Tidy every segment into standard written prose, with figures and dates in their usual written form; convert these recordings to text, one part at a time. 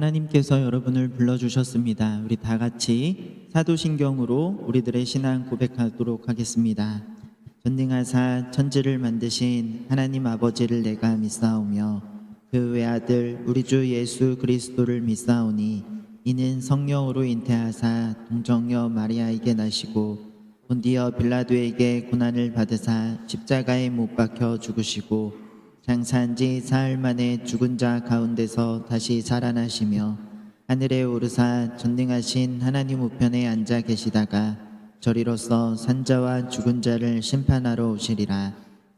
하나님께서 여러분을 불러주셨습니다. 우리 다 같이 사도신경으로 우리들의 신앙 고백하도록 하겠습니다. 전능하사 천지를 만드신 하나님 아버지를 내가 믿사오며 그 외아들 우리 주 예수 그리스도를 믿사오니 이는 성령으로 잉태하사 동정녀 마리아에게 나시고 본디어 빌라도에게 고난을 받으사 십자가에 못 박혀 죽으시고 장사한 지 사흘 만에 죽은 자 가운데서 다시 살아나시며 하늘에 오르사 전능하신 하나님 우편에 앉아 계시다가 저리로서 산자와 죽은 자를 심판하러 오시리라.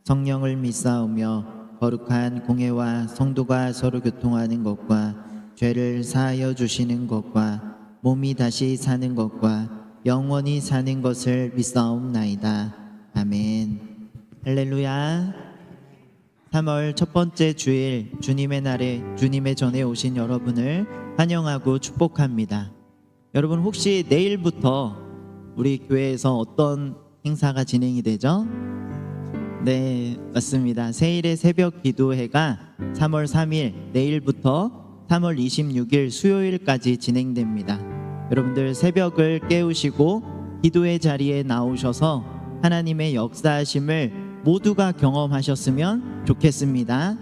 성령을 믿사오며 거룩한 공회와 성도가 서로 교통하는 것과 죄를 사하여 주시는 것과 몸이 다시 사는 것과 영원히 사는 것을 믿사옵나이다. 아멘. 할렐루야. 3월 첫 번째 주일 주님의 날에 주님의 전에 오신 여러분을 환영하고 축복합니다. 여러분 혹시 내일부터 우리 교회에서 어떤 행사가 진행이 되죠? 네, 맞습니다. 세일의 새벽 기도회가 3월 3일 내일부터 3월 26일 수요일까지 진행됩니다. 여러분들 새벽을 깨우시고 기도의 자리에 나오셔서 하나님의 역사하심을 모두가 경험하셨으면 좋겠습니다.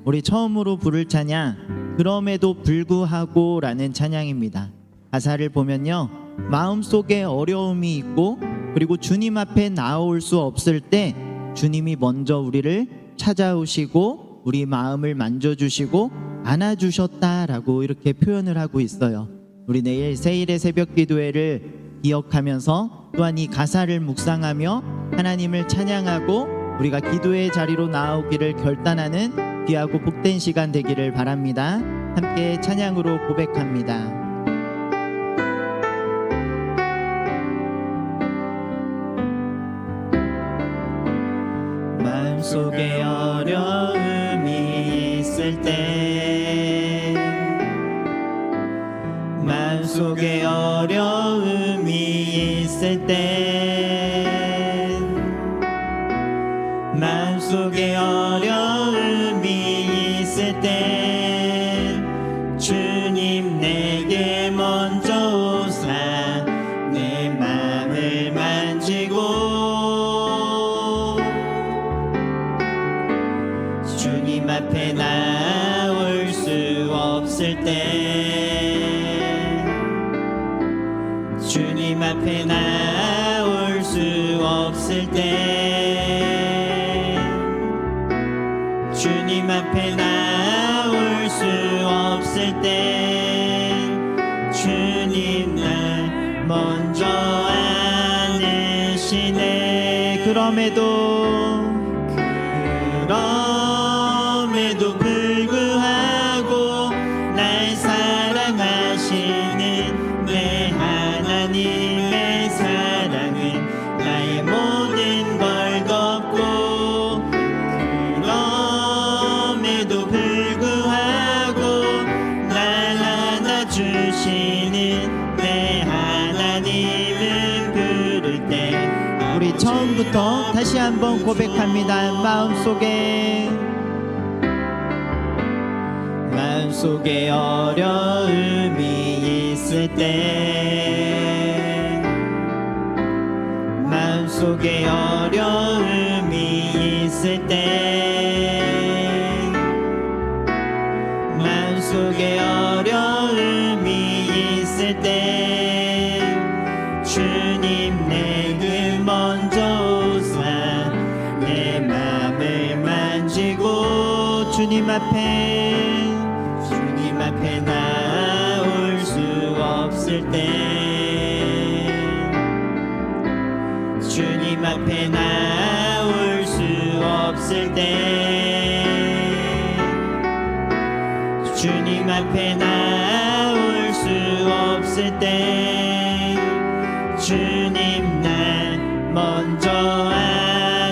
우리 처음으로 부를 찬양 그럼에도 불구하고 라는 찬양입니다. 가사를 보면요, 마음속에 어려움이 있고 그리고 주님 앞에 나올 수 없을 때 주님이 먼저 우리를 찾아오시고 우리 마음을 만져주시고 안아주셨다라고 이렇게 표현을 하고 있어요. 우리 내일 세일의 새벽 기도회를 기억하면서 또한 이 가사를 묵상하며 하나님을 찬양하고 우리가 기도의 자리로 나오기를 결단하는 귀하고 복된 시간 되기를 바랍니다. 함께 찬양으로 고백합니다. 마음속에 어려움이 있을 때 마음속에 어려움이 있을 때 마음속에 어려움이 있을 때 주님 내게 먼저 오사 내 마음을 만지고 주님 앞에 나올 수 없을 때 주님 앞에 나올 수 없을 때 주님 앞에 나올 수 없을 때 주님 날 먼저 안으시네. 그럼에도 불구하고 날 사랑하시는 내 하나님의 사랑은 나의 모든 걸 덮고 그럼에도 불구하고 날 안아주시는 내 하나님을 부를 때 우리 처음부터 다시 한번 고백합니다. 마음속에 어려움이 있을 때 마음속에 어려움이 있을 때 마음속에 어려움이 있을 때 주님 내게 먼저 오사 내 맘을 만지고 주님 앞에 나올 수 없을 때 주님 앞에 나올 수 없을 때 주님 앞에 나올 수 없을 때 주님 날 먼저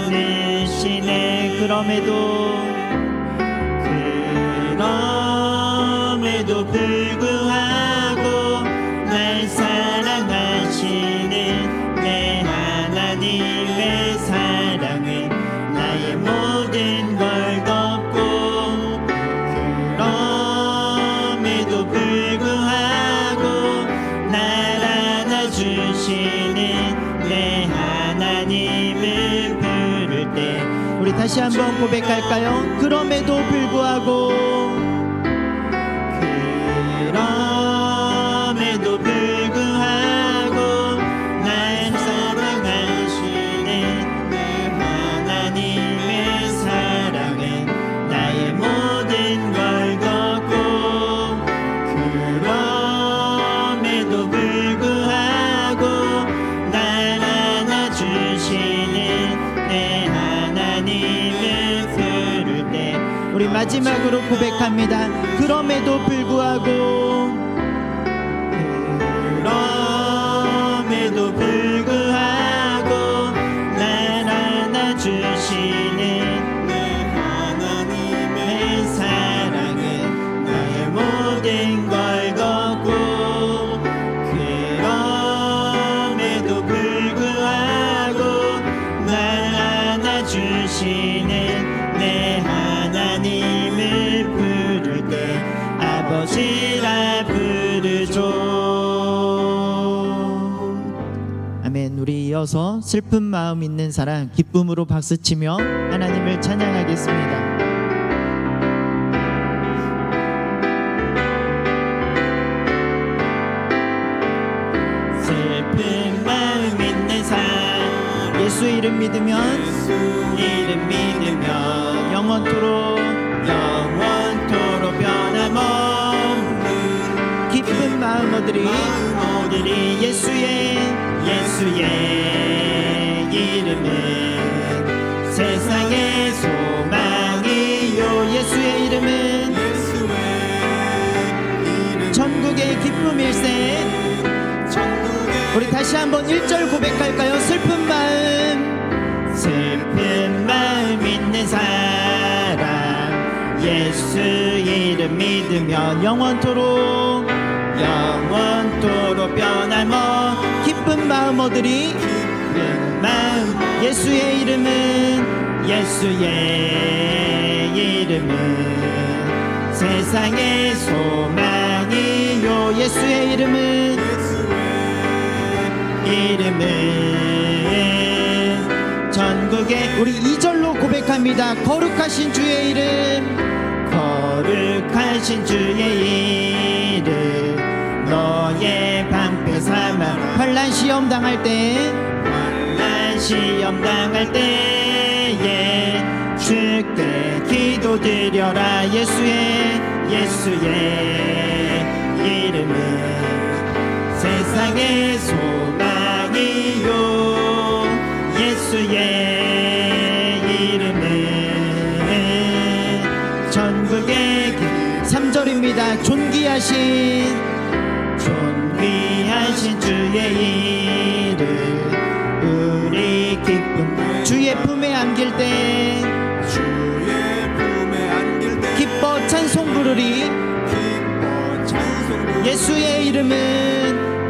안으시네. 그럼에도 불구하고 날 사랑하시는 내 하나님의 사랑은 나의 모든 걸 덮고 그럼에도 불구하고 하나님을 부를 때 우리 다시 한번 고백할까요? 그럼에도 불구하고 날 사랑하시는 내 하나님의 사랑은 나의 모든 걸 걷고 그럼에도 불구하고 날 안아주시는 내 하나님을 부를 때 우리 마지막으로 고백합니다. 그럼에도 불구하고 날 안아주시는 내 하나님의 사랑은 나의 모든 걸 걷고 그럼에도 불구하고 날 안아주시는 내 하나님을 부를 때 아버지라 부르죠. 아멘. 우리 이어서 슬픈 마음 있는 사람 기쁨으로 박수치며 하나님을 찬양하겠습니다. 슬픈 마음 있는 사람 예수 이름 믿으면 영원토록 변함없는 기쁜 마음 얻으리 예수의 이름은 세상의 소망이요 예수의 이름은 천국의 기쁨일세. 우리 다시 한번 1절 고백할까요? 슬픈 마음 있는 사람 예수 이름 믿으면 영원토록 변함없 기쁜 마음 얻으리 예수의 이름은 세상의 소망이요 예수의 이름은 전국에 우리 2절로 고백합니다. 거룩하신 주의 이름 너의 방패 삼아 환난 시험 당할 때에 주께 기도드려라 예수의 이름은 세상의 소망이요 예수의 이름은 전국의 3절입니다. 존귀하신 주의 이름 우리 기쁨 주의 품에 안길 때 기뻐 찬송 부르리 예수의 이름은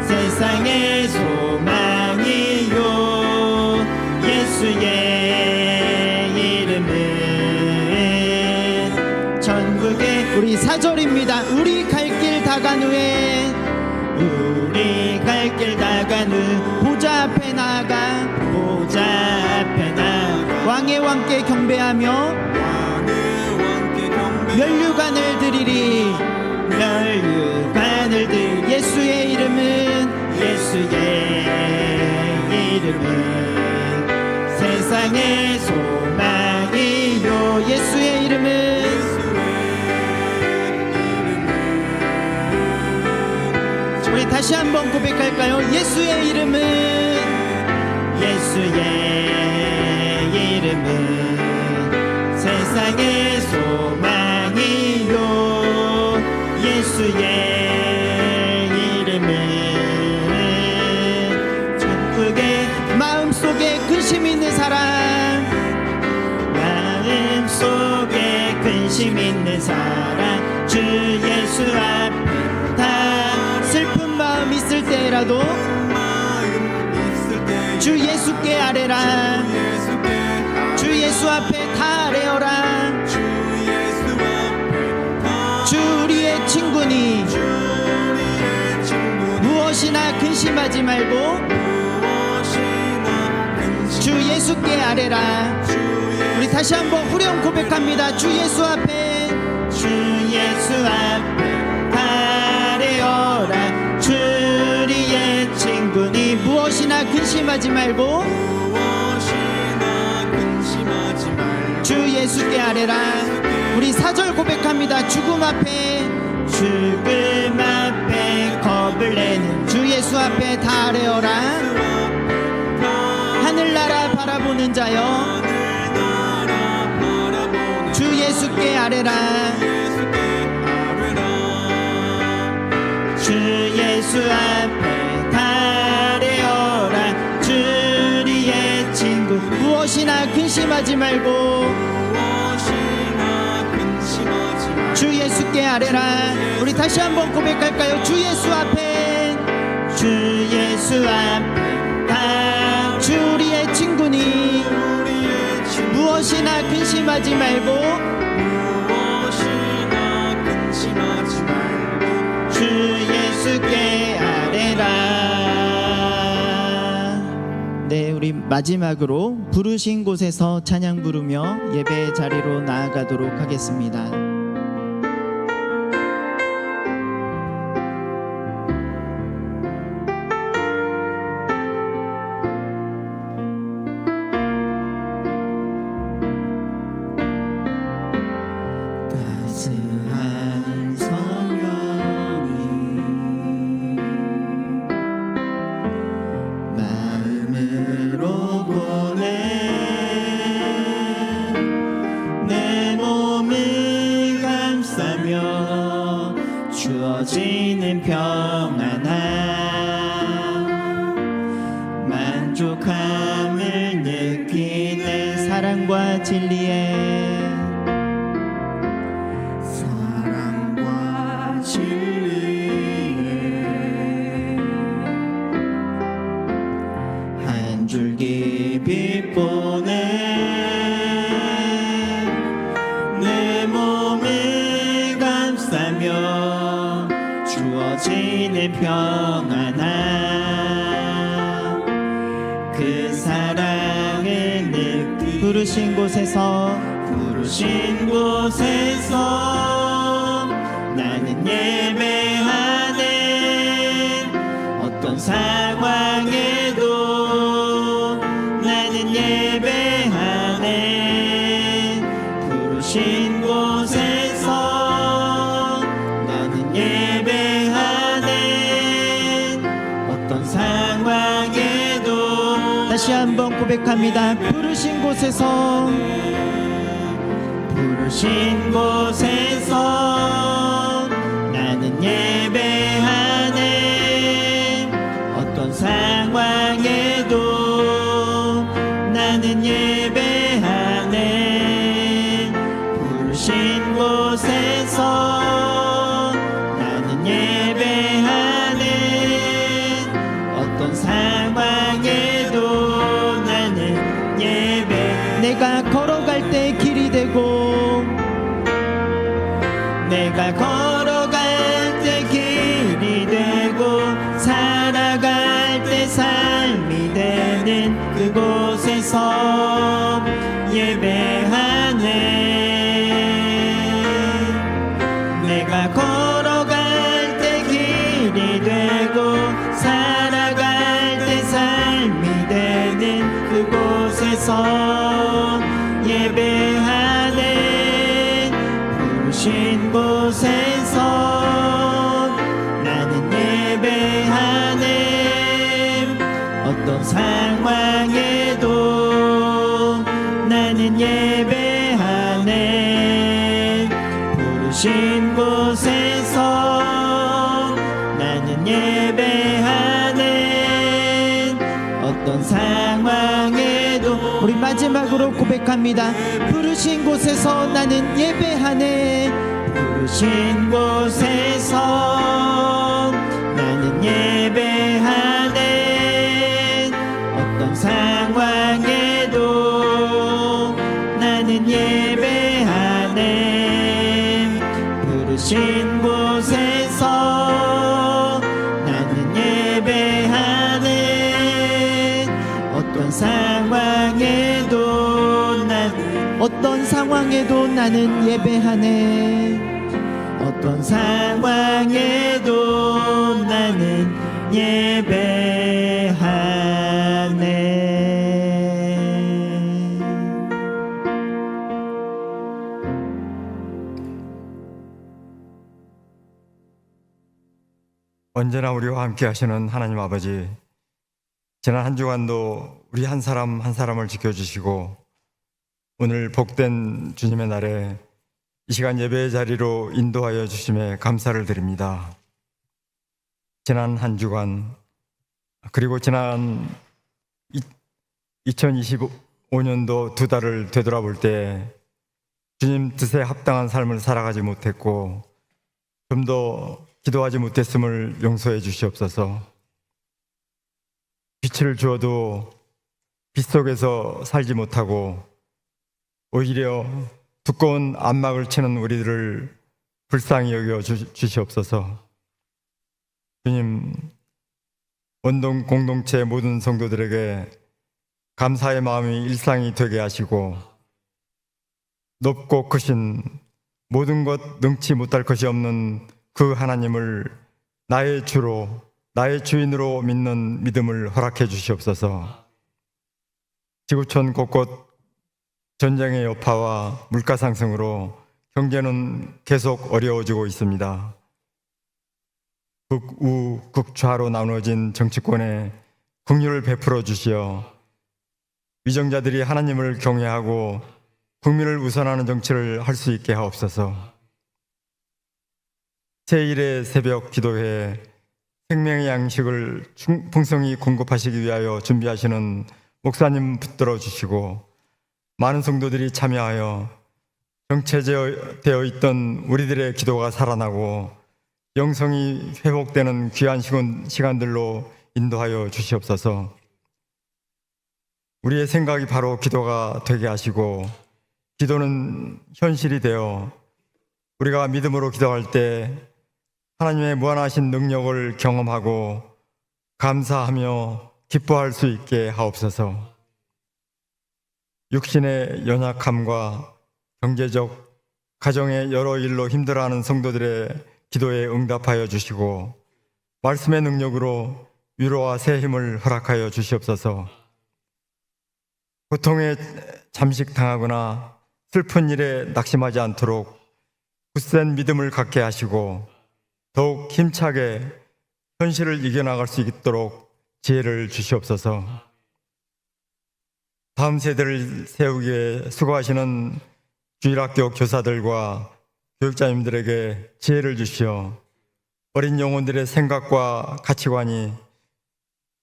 세상의 소망이요 예수의 이름은 전국의 우리 4절입니다. 우리 갈 길 다간 후 보좌 앞에 나아가 왕의 왕께 경배하며 면류관을 드리리 예수의 이름은 세상의 소망이요 예수의 이름은 우리 다시 한번 고백할까요? 예수의 이름은 세상의 소망이요 예수의 이름은 전국의 마음속에 근심 있는 사람 주 예수 앞에 다 슬픈 마음 있을 때라도 주 예수께 아뢰라 주 예수 앞에 다 아뢰어라 주 우리의 친구니 무엇이나 근심하지 말고 주 예수께 아뢰라. 우리 다시 한번 후렴 고백합니다. 주 예수 앞에 아뢰어라. 주리의 친구니 무엇이나 근심하지 말고 주 예수께 아뢰라. 우리 4절 고백합니다. 죽음 앞에 겁을 내는 주 예수 앞에 다 아뢰어라. 하늘나라 바라보는 자여 주 예수께 아뢰라. 주 예수 앞에 다 아뢰어라. 주리의 친구 무엇이나 근심하지 말고 주 예수께 아뢰라. 우리 다시 한번 고백할까요? 주 예수 앞에 다 주리의 친구니 무엇이나 근심하지 말고 주 예수께 아뢰라. 네, 우리 마지막으로 부르신 곳에서 찬양 부르며 예배 자리로 나아가도록 하겠습니다. 따스한 성령이 마음으로 보내 내 몸을 감싸며 주어지는 평안함 만족함을 느끼는 사랑과 진리에 한 줄기 빛보내 내 몸을 감싸며 주어지는 평안함 그 사랑을 느끼 부르신 곳에서 나는 예배하네 어떤 상황에도 나는 예배하네 부르신 곳에서 나는 예배하네 어떤 상황에도 다시 한번 고백합니다. 부르신 곳에서 나는 예배하네 어떤 상황에도 나는 예배하네 부르신 곳에서 나는 예배하네 어떤 상황에도 나는 예배 내가 걸어갈 때 길이 되고 내가 걸어갈 때 길이 되고 살아갈 때 삶이 되는 그곳에서 예배하네 내가 걸어갈 때 길이 되고 살아갈 때 삶이 되는 그곳에서 예배하네 부르신 곳에서 나는 예배하네 어떤 상황에도 나는 예배하네 부르신 곳에서 나는 예배하네 어떤 상황에도 우리 마지막으로 고백합니다. 부르신 곳에서 나는 예배하네 부르신 곳에서 나는 예배하네 어떤 상황에도 나는 예배하네 부르신 곳에서 나는 예배하네 예배하네. 어떤 상황에도 나는 예배하네. 어떤 상황에도 나는 예배하네. 언제나 우리와 함께 하시는 하나님 아버지, 지난 한 주간도 우리 한 사람 한 사람을 지켜주시고 오늘 복된 주님의 날에 이 시간 예배의 자리로 인도하여 주심에 감사를 드립니다. 지난 한 주간, 그리고 지난 2025년도 두 달을 되돌아볼 때 주님 뜻에 합당한 삶을 살아가지 못했고 좀 더 기도하지 못했음을 용서해 주시옵소서. 빛을 주어도 빛 속에서 살지 못하고 오히려 두꺼운 안막을 치는 우리들을 불쌍히 여겨 주시옵소서. 주님, 원동 공동체 모든 성도들에게 감사의 마음이 일상이 되게 하시고 높고 크신 모든 것 능치 못할 것이 없는 그 하나님을 나의 주로, 나의 주인으로 믿는 믿음을 허락해 주시옵소서. 지구촌 곳곳 전쟁의 여파와 물가 상승으로 경제는 계속 어려워지고 있습니다. 극우, 극좌로 나누어진 정치권에 긍휼을 베풀어 주시어 위정자들이 하나님을 경외하고 국민을 우선하는 정치를 할 수 있게 하옵소서. 제1의 새벽 기도회에 생명의 양식을 풍성히 공급하시기 위하여 준비하시는 목사님 붙들어 주시고 많은 성도들이 참여하여 정체되어 있던 우리들의 기도가 살아나고 영성이 회복되는 귀한 시간들로 인도하여 주시옵소서. 우리의 생각이 바로 기도가 되게 하시고 기도는 현실이 되어 우리가 믿음으로 기도할 때 하나님의 무한하신 능력을 경험하고 감사하며 기뻐할 수 있게 하옵소서. 육신의 연약함과 경제적, 가정의 여러 일로 힘들어하는 성도들의 기도에 응답하여 주시고 말씀의 능력으로 위로와 새 힘을 허락하여 주시옵소서. 고통에 잠식당하거나 슬픈 일에 낙심하지 않도록 굳센 믿음을 갖게 하시고 더욱 힘차게 현실을 이겨나갈 수 있도록 지혜를 주시옵소서. 다음 세대를 세우기에 수고하시는 주일학교 교사들과 교육자님들에게 지혜를 주시어 어린 영혼들의 생각과 가치관이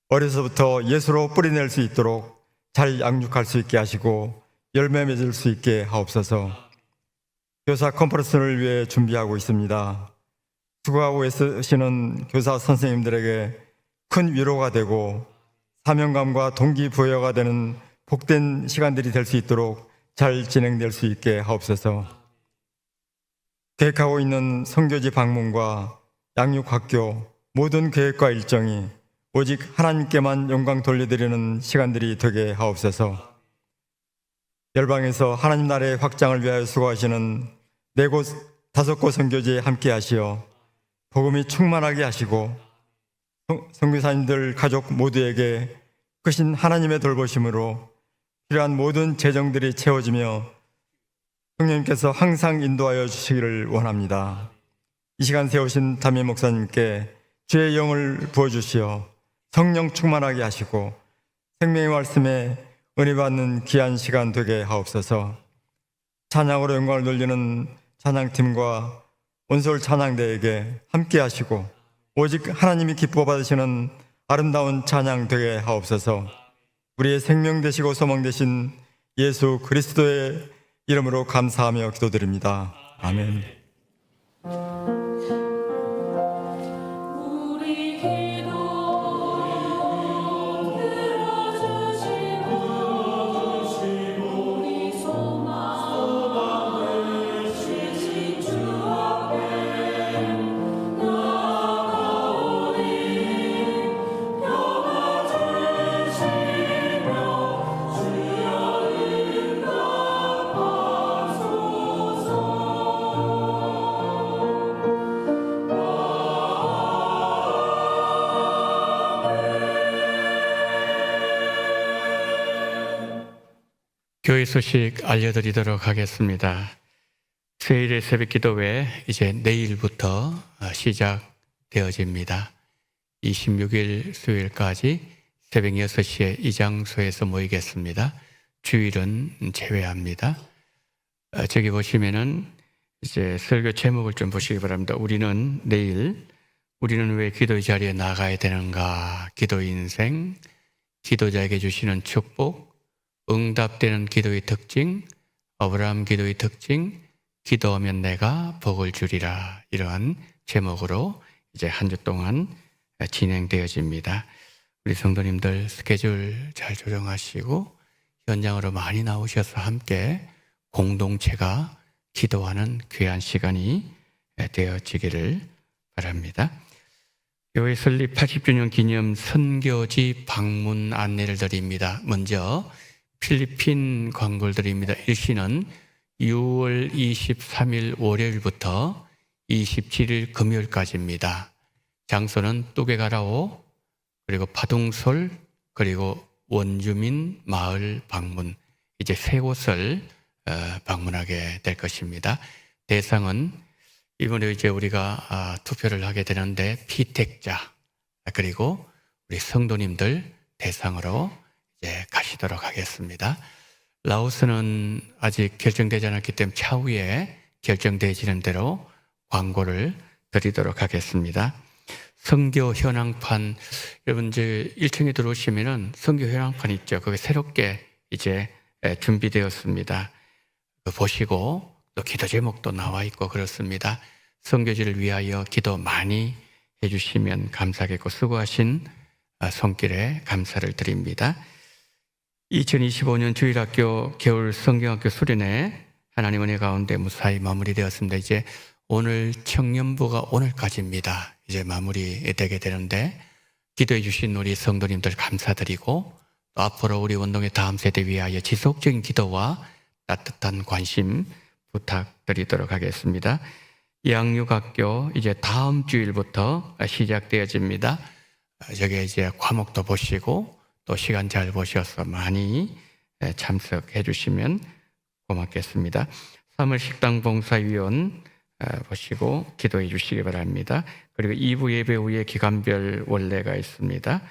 어려서부터 예수로 뿌리낼 수 있도록 잘 양육할 수 있게 하시고 열매 맺을 수 있게 하옵소서. 교사 컨퍼런스를 위해 준비하고 있습니다. 수고하고 애쓰시는 교사 선생님들에게 큰 위로가 되고 사명감과 동기부여가 되는 복된 시간들이 될 수 있도록 잘 진행될 수 있게 하옵소서. 계획하고 있는 선교지 방문과 양육학교 모든 계획과 일정이 오직 하나님께만 영광 돌려드리는 시간들이 되게 하옵소서. 열방에서 하나님 나라의 확장을 위하여 수고하시는 4곳, 5곳 선교지에 함께 하시어 복음이 충만하게 하시고 선교사님들 가족 모두에게 크신 하나님의 돌보심으로 필요한 모든 재정들이 채워지며 성령님께서 항상 인도하여 주시기를 원합니다. 이 시간 세우신 담임 목사님께 주의 영을 부어주시어 성령 충만하게 하시고 생명의 말씀에 은혜 받는 귀한 시간 되게 하옵소서. 찬양으로 영광을 돌리는 찬양팀과 온솔 찬양대에게 함께 하시고 오직 하나님이 기뻐 받으시는 아름다운 찬양 되게 하옵소서. 우리의 생명 되시고 소망 되신 예수 그리스도의 이름으로 감사하며 기도드립니다. 아멘. 교회 소식 알려드리도록 하겠습니다. 수요일의 새벽 기도회 이제 내일부터 시작되어집니다. 26일 수요일까지 새벽 6시에 이 장소에서 모이겠습니다. 주일은 제외합니다. 저기 보시면은 이제 설교 제목을 좀 보시기 바랍니다. 우리는 왜 기도의 자리에 나가야 되는가? 기도 인생, 기도자에게 주시는 축복, 응답되는 기도의 특징, 아브라함 기도의 특징, 기도하면 내가 복을 주리라. 이러한 제목으로 이제 한 주 동안 진행되어집니다. 우리 성도님들 스케줄 잘 조정하시고 현장으로 많이 나오셔서 함께 공동체가 기도하는 귀한 시간이 되어지기를 바랍니다. 교회 설립 80주년 기념 선교지 방문 안내를 드립니다. 먼저 필리핀 광고를 드립니다. 일시는 6월 23일 월요일부터 27일 금요일까지입니다. 장소는 뚜게가라오, 그리고 파둥솔, 그리고 원주민 마을 방문, 이제 세 곳을 방문하게 될 것입니다. 대상은 이번에 이제 우리가 투표를 하게 되는데 피택자, 그리고 우리 성도님들 대상으로 이제 가시도록 하겠습니다. 라오스는 아직 결정되지 않았기 때문에 차후에 결정되지는 대로 광고를 드리도록 하겠습니다. 선교 현황판, 여러분 이제 1층에 들어오시면은 선교 현황판 있죠. 그게 새롭게 이제 준비되었습니다. 보시고 또 기도 제목도 나와 있고 그렇습니다. 선교지를 위하여 기도 많이 해주시면 감사하겠고 수고하신 손길에 감사를 드립니다. 2025년 주일학교 겨울 성경학교 수련회 하나님 은혜 가운데 무사히 마무리되었습니다. 이제 오늘 청년부가 오늘까지입니다. 이제 마무리되게 되는데 기도해 주신 우리 성도님들 감사드리고 또 앞으로 우리 운동의 다음 세대 위하여 지속적인 기도와 따뜻한 관심 부탁드리도록 하겠습니다. 양육학교 이제 다음 주일부터 시작되어집니다. 저게 이제 과목도 보시고 또 시간 잘 보셔서 많이 참석해 주시면 고맙겠습니다. 3월 식당 봉사위원 보시고 기도해 주시기 바랍니다. 그리고 2부 예배 후에 기간별 원례가 있습니다.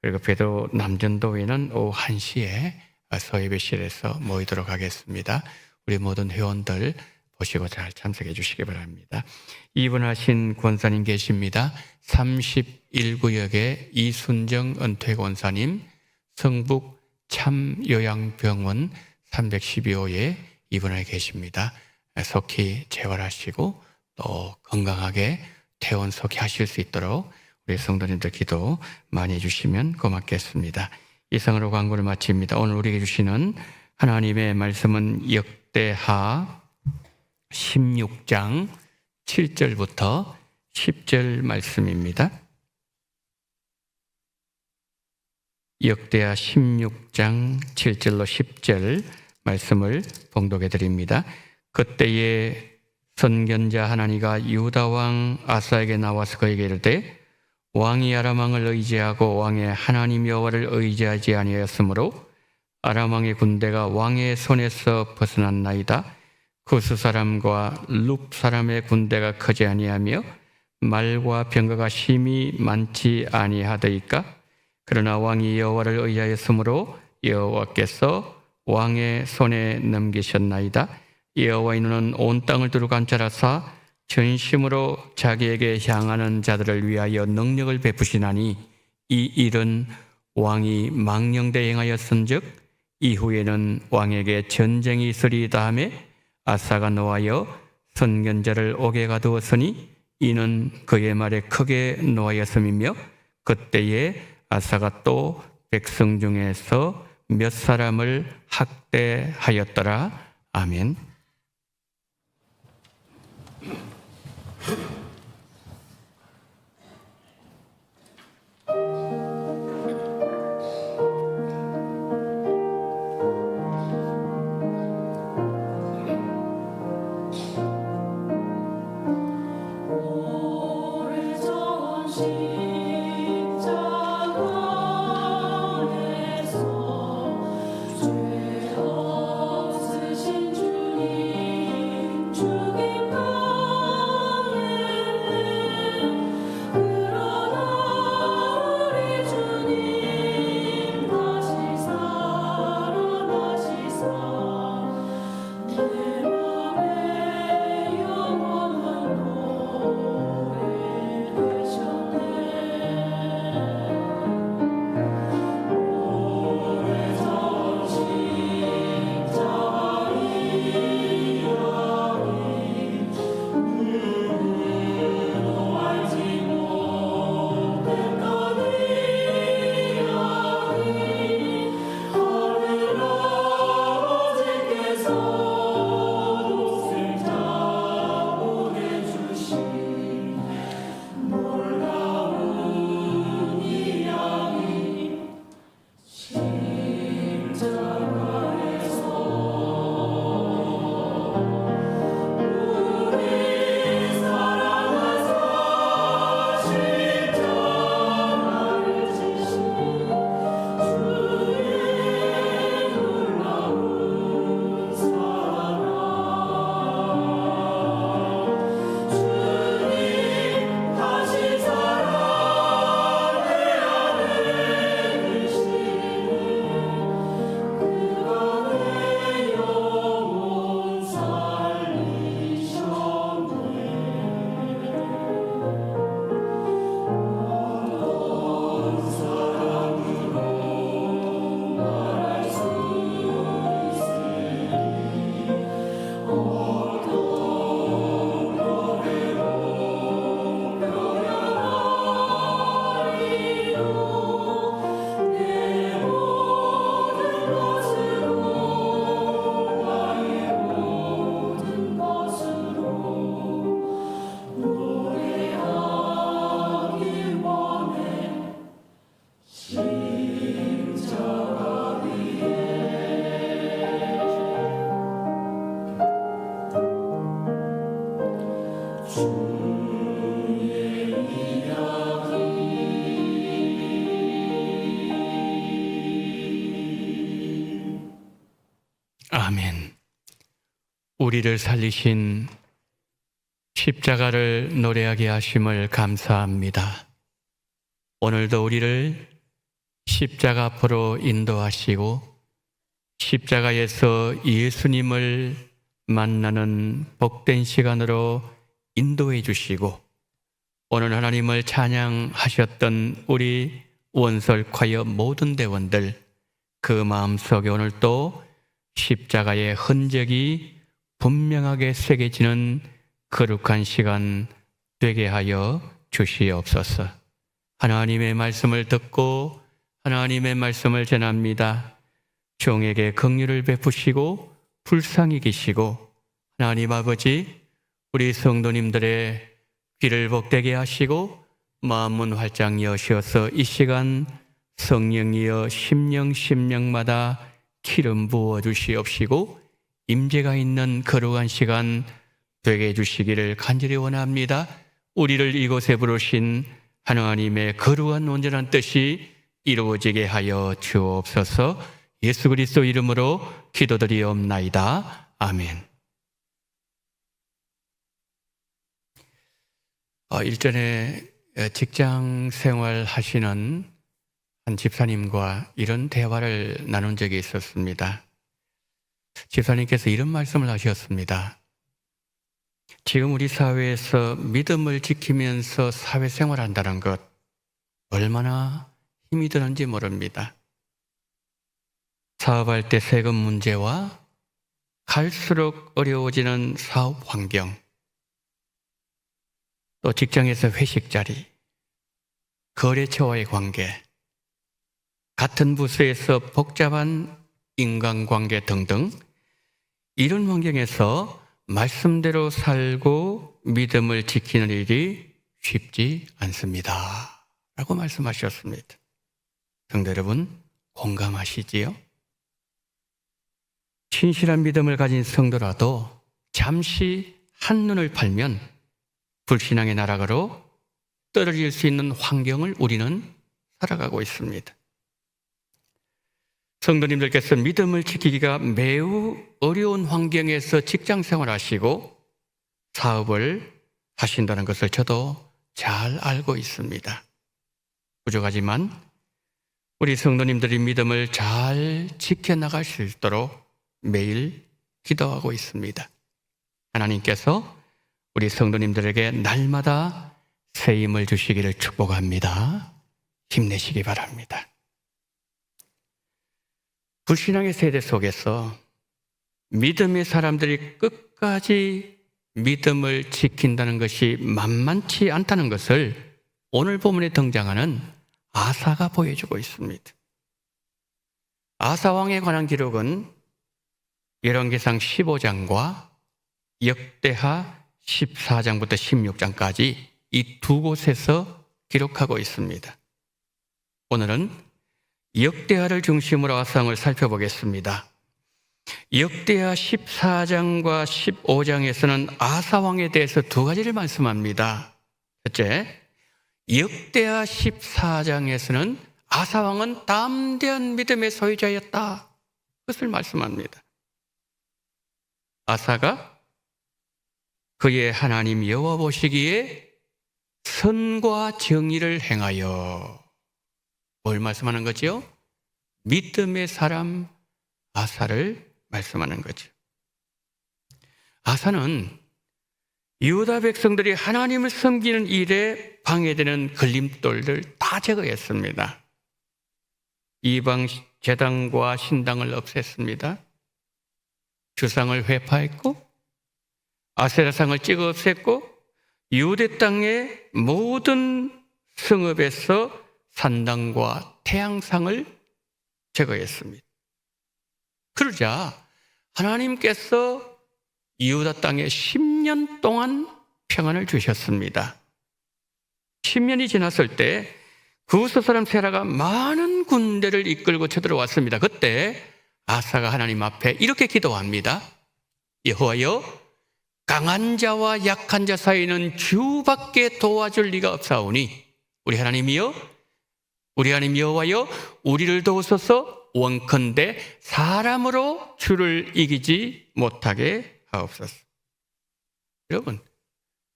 그리고 배도 남전도회는 오후 1시에 서예배실에서 모이도록 하겠습니다. 우리 모든 회원들 보시고 잘 참석해 주시기 바랍니다. 입원하신 권사님 계십니다. 31구역의 이순정 은퇴 권사님, 성북 참요양병원 312호에 입원해 계십니다. 속히 재활하시고 또 건강하게 퇴원 속히 하실 수 있도록 우리 성도님들 기도 많이 해주시면 고맙겠습니다. 이상으로 광고를 마칩니다. 오늘 우리에게 주시는 하나님의 말씀은 역대하 16장 7절부터 10절 말씀입니다. 역대하 16장 7절로 10절 말씀을 봉독해 드립니다. 그때에 선견자 하나니가 유다 왕 아사에게 나와서 그에게 이르되 왕이 아람 왕을 의지하고 왕의 하나님 여호와를 의지하지 아니하였으므로 아람 왕의 군대가 왕의 손에서 벗어났나이다. 구스 사람과 룹 사람의 군대가 크지 아니하며 말과 병거가 심히 많지 아니하더이까. 그러나 왕이 여호와를 의지하였으므로 여호와께서 왕의 손에 넘기셨나이다. 여호와의 눈은 온 땅을 두루 관찰하사 전심으로 자기에게 향하는 자들을 위하여 능력을 베푸시나니 이 일은 왕이 망령되 행하였은즉 이후에는 왕에게 전쟁이 있으리이다 하며 아사가 노하여 선견자를 옥에 가두었으니 이는 그의 말에 크게 노하였음이며 그때에 아사가 또 백성 중에서 몇 사람을 학대하였더라. 아멘. 십자가 안에서 죄 아멘. 우리를 살리신 십자가를 노래하게 하심을 감사합니다. 오늘도 우리를 십자가 앞으로 인도하시고 십자가에서 예수님을 만나는 복된 시간으로 인도해 주시고 오늘 하나님을 찬양하셨던 우리 원설콰이어 모든 대원들 그 마음속에 오늘 또 십자가의 흔적이 분명하게 새겨지는 거룩한 시간 되게 하여 주시옵소서. 하나님의 말씀을 듣고 하나님의 말씀을 전합니다. 종에게 긍휼을 베푸시고 불쌍히 계시고 하나님 아버지 우리 성도님들의 귀를 복되게 하시고 마음문 활짝 여셔서 이 시간 성령이여 심령마다 기름 부어 주시옵시고 임재가 있는 거룩한 시간 되게 해주시기를 간절히 원합니다. 우리를 이곳에 부르신 하나님의 거룩한 온전한 뜻이 이루어지게 하여 주옵소서. 예수 그리스도 이름으로 기도드리옵나이다. 아멘. 일전에 직장 생활 하시는 한 집사님과 이런 대화를 나눈 적이 있었습니다. 집사님께서 이런 말씀을 하셨습니다. 지금 우리 사회에서 믿음을 지키면서 사회생활 한다는 것 얼마나 힘이 드는지 모릅니다. 사업할 때 세금 문제와 갈수록 어려워지는 사업 환경, 또 직장에서 회식 자리, 거래처와의 관계, 같은 부서에서 복잡한 인간관계 등등 이런 환경에서 말씀대로 살고 믿음을 지키는 일이 쉽지 않습니다. 라고 말씀하셨습니다. 성도 여러분, 공감하시지요? 신실한 믿음을 가진 성도라도 잠시 한눈을 팔면 불신앙의 나락으로 떨어질 수 있는 환경을 우리는 살아가고 있습니다. 성도님들께서 믿음을 지키기가 매우 어려운 환경에서 직장 생활하시고 사업을 하신다는 것을 저도 잘 알고 있습니다. 부족하지만 우리 성도님들이 믿음을 잘 지켜나갈 수 있도록 매일 기도하고 있습니다. 하나님께서 우리 성도님들에게 날마다 새 힘을 주시기를 축복합니다. 힘내시기 바랍니다. 불신앙의 세대 속에서 믿음의 사람들이 끝까지 믿음을 지킨다는 것이 만만치 않다는 것을 오늘 본문에 등장하는 아사가 보여주고 있습니다. 아사 왕에 관한 기록은 열왕기상 15장과 역대하 14장부터 16장까지 이 두 곳에서 기록하고 있습니다. 오늘은 역대하를 중심으로 아사왕을 살펴보겠습니다. 역대하 14장과 15장에서는 아사왕에 대해서 두 가지를 말씀합니다. 첫째, 역대하 14장에서는 아사왕은 담대한 믿음의 소유자였다. 그것을 말씀합니다. 아사가 그의 하나님 여호와 보시기에 선과 정의를 행하여 뭘 말씀하는 거죠? 믿음의 사람 아사를 말씀하는 거죠. 아사는 유다 백성들이 하나님을 섬기는 일에 방해되는 걸림돌을 다 제거했습니다. 이방 제단과 신당을 없앴습니다. 주상을 회파했고 아세라상을 찍어 없앴고 유대 땅의 모든 성읍에서 산당과 태양상을 제거했습니다. 그러자 하나님께서 유다 땅에 10년 동안 평안을 주셨습니다. 10년이 지났을 때 구스 사람 세라가 많은 군대를 이끌고 쳐들어왔습니다. 그때 아사가 하나님 앞에 이렇게 기도합니다. 여호와여, 강한 자와 약한 자 사이는 주밖에 도와줄 리가 없사오니 우리 하나님 여호와여, 우리를 도우소서. 원컨대 사람으로 주를 이기지 못하게 하옵소서. 여러분,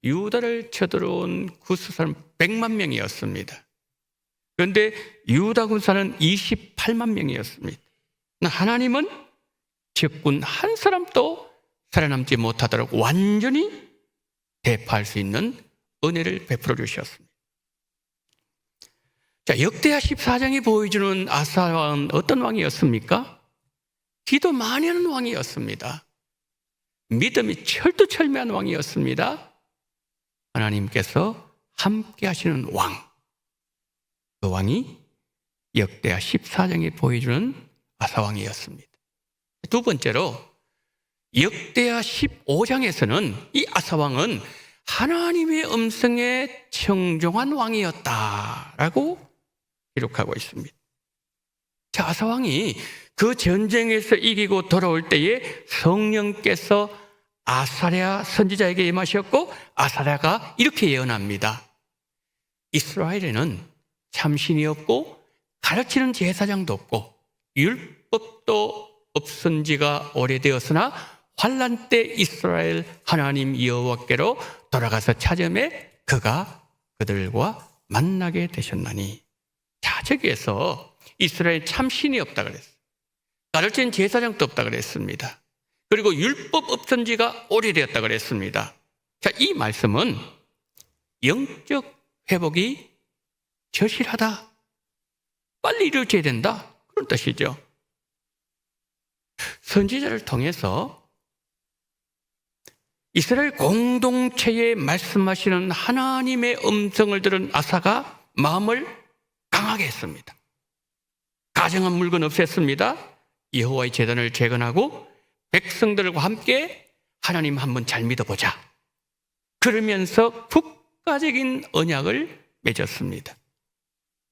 유다를 쳐들어온 구스 사람 100만 명이었습니다. 그런데 유다 군사는 28만 명이었습니다. 하나님은 적군 한 사람도 살아남지 못하도록 완전히 대파할 수 있는 은혜를 베풀어 주셨습니다. 자, 역대하 14장이 보여주는 아사 왕은 어떤 왕이었습니까? 기도 많이 하는 왕이었습니다. 믿음이 철두철미한 왕이었습니다. 하나님께서 함께 하시는 왕, 그 왕이 역대하 14장이 보여주는 아사 왕이었습니다. 두 번째로 역대하 15장에서는 이 아사 왕은 하나님의 음성에 청종한 왕이었다라고 기록하고 있습니다. 자, 아사 왕이 그 전쟁에서 이기고 돌아올 때에 성령께서 아사랴 선지자에게 임하셨고 아사랴가 이렇게 예언합니다. 이스라엘에는 참신이 없고 가르치는 제사장도 없고 율법도 없은 지가 오래되었으나 환난 때 이스라엘 하나님 여호와께로 돌아가서 찾음에 그가 그들과 만나게 되셨나니. 자, 저기에서 이스라엘 참신이 없다 그랬어요. 가르치는 제사장도 없다 그랬습니다. 그리고 율법 없은 지가 오래되었다 그랬습니다. 자, 이 말씀은 영적 회복이 절실하다, 빨리 이루어져야 된다, 그런 뜻이죠. 선지자를 통해서 이스라엘 공동체에 말씀하시는 하나님의 음성을 들은 아사가 마음을 강하게 했습니다. 가정한 물건 없앴습니다. 여호와의 제단을 재건하고 백성들과 함께 하나님 한번 잘 믿어보자. 그러면서 국가적인 언약을 맺었습니다.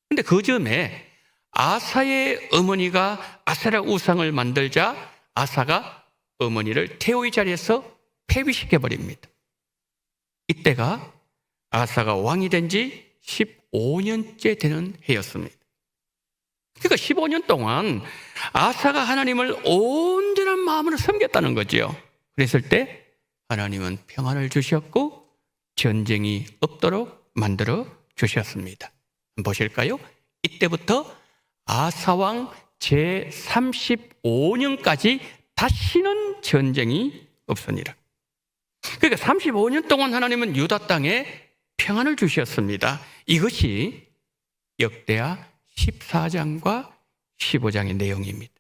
그런데 그 즈음에 아사의 어머니가 아세라 우상을 만들자 아사가 어머니를 태호의 자리에서 폐위시켜버립니다. 이때가 아사가 왕이 된 지 15년째 되는 해였습니다. 그러니까 15년 동안 아사가 하나님을 온전한 마음으로 섬겼다는 거죠. 그랬을 때 하나님은 평안을 주셨고 전쟁이 없도록 만들어 주셨습니다. 한번 보실까요? 이때부터 아사왕 제35년까지 다시는 전쟁이 없으니라. 그러니까 35년 동안 하나님은 유다 땅에 평안을 주셨습니다. 이것이 역대하 14장과 15장의 내용입니다.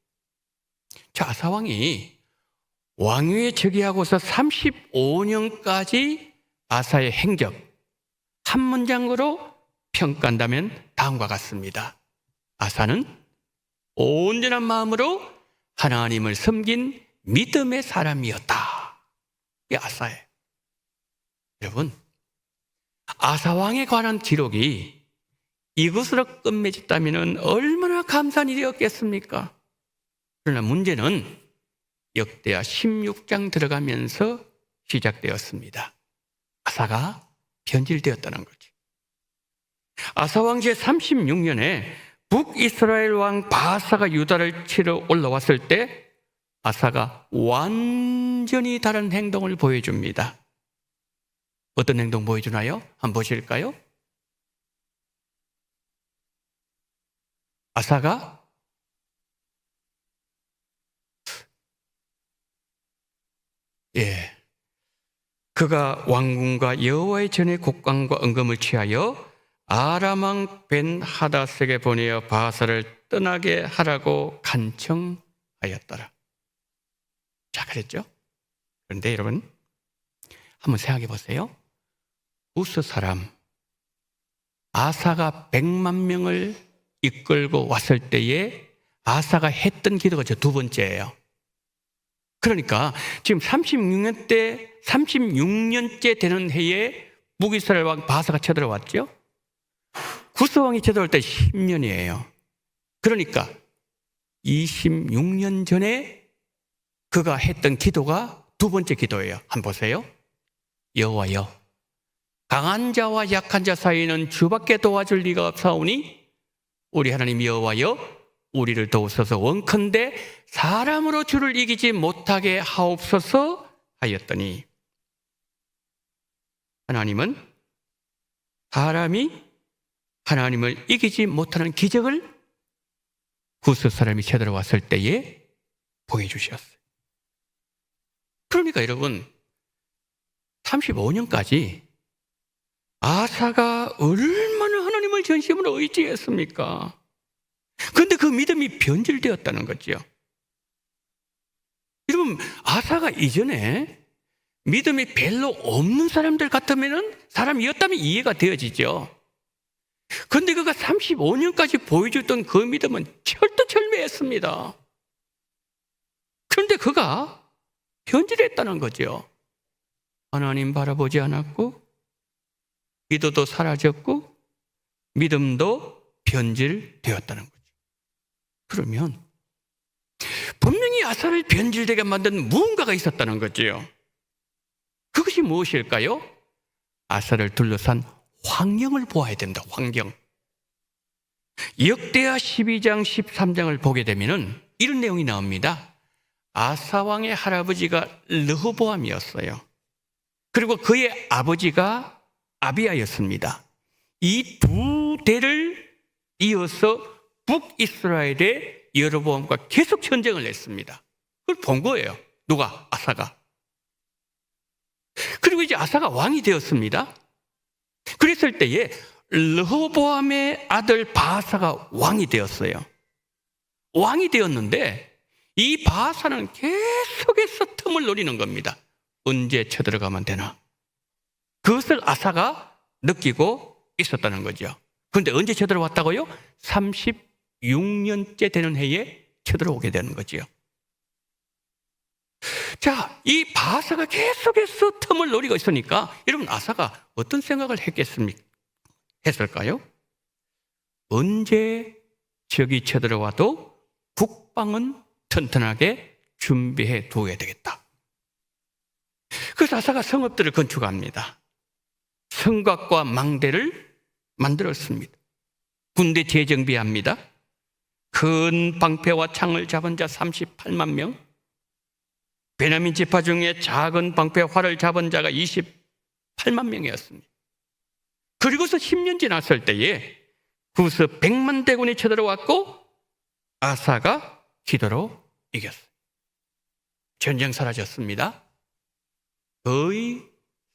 자, 아사왕이 왕위에 즉위하고서 35년까지 아사의 행적 한 문장으로 평가한다면 다음과 같습니다. 아사는 온전한 마음으로 하나님을 섬긴 믿음의 사람이었다. 이게 아사예요. 여러분, 아사왕에 관한 기록이 이것으로 끝맺었다면 얼마나 감사한 일이었겠습니까? 그러나 문제는 역대하 16장 들어가면서 시작되었습니다. 아사가 변질되었다는 거죠. 아사왕 제36년에 북이스라엘 왕 바사가 유다를 치러 올라왔을 때 아사가 완전히 다른 행동을 보여줍니다. 어떤 행동 보여주나요? 한번 보실까요? 아사가 그가 왕궁과 여호와의 전에 곡간과 은금을 취하여 아람 왕 벤 하닷에게 보내어 바사를 떠나게 하라고 간청하였더라. 자, 그랬죠? 그런데 여러분 한번 생각해 보세요. 우스 사람 아사가 100만 명을 이끌고 왔을 때에 아사가 했던 기도가 저 두 번째예요. 그러니까 지금 36년째 되는 해에 북이스라엘 왕 바사가 쳐들어왔죠. 구스왕이 제도할 때 10년이에요. 그러니까 26년 전에 그가 했던 기도가 두 번째 기도예요. 한번 보세요. 여호와여, 강한 자와 약한 자 사이에는 주밖에 도와줄 리가 없사오니 우리 하나님 여호와여, 우리를 도우소서. 원컨대 사람으로 주를 이기지 못하게 하옵소서 하였더니, 하나님은 사람이 하나님을 이기지 못하는 기적을 구스 사람이 쳐들어왔을 때에 보여주셨어요. 그러니까 여러분, 35년까지 아사가 얼마나 하나님을 전심으로 의지했습니까? 그런데 그 믿음이 변질되었다는 거죠. 여러분, 아사가 이전에 믿음이 별로 없는 사람들 사람이었다면 이해가 되어지죠. 그런데 그가 35년까지 보여줬던 그 믿음은 철두철미했습니다. 그런데 그가 변질했다는 거죠. 하나님 바라보지 않았고, 기도도 사라졌고, 믿음도 변질되었다는 거죠. 그러면 분명히 아사를 변질되게 만든 무언가가 있었다는 거죠. 그것이 무엇일까요? 아사를 둘러싼 환경을 보아야 된다. 환경. 역대하 12장 13장을 보게 되면 이런 내용이 나옵니다. 아사 왕의 할아버지가 르호보암이었어요. 그리고 그의 아버지가 아비야였습니다. 이 두 대를 이어서 북이스라엘의 여로보암과 계속 전쟁을 했습니다. 그걸 본 거예요. 누가? 아사가. 그리고 이제 아사가 왕이 되었습니다. 그랬을 때에 르호보암의 아들 바하사가 왕이 되었어요. 왕이 되었는데 이 바하사는 계속해서 틈을 노리는 겁니다. 언제 쳐들어가면 되나? 그것을 아사가 느끼고 있었다는 거죠. 그런데 언제 쳐들어왔다고요? 36년째 되는 해에 쳐들어오게 되는 거죠. 자, 이 바하사가 계속해서 틈을 노리고 있으니까 여러분, 아사가 어떤 생각을 했을까요? 언제 적이 쳐들어와도 국방은 튼튼하게 준비해 두어야 되겠다. 그래서 아사가 성읍들을 건축합니다. 성곽과 망대를 만들었습니다. 군대 재정비합니다. 큰 방패와 창을 잡은 자 38만 명, 베냐민 지파 중에 작은 방패 활을 잡은 자가 28만 명이었습니다. 그리고서 10년 지났을 때에 구스 100만 대군이 쳐들어왔고 아사가 기도로 이겼어요. 전쟁 사라졌습니다. 거의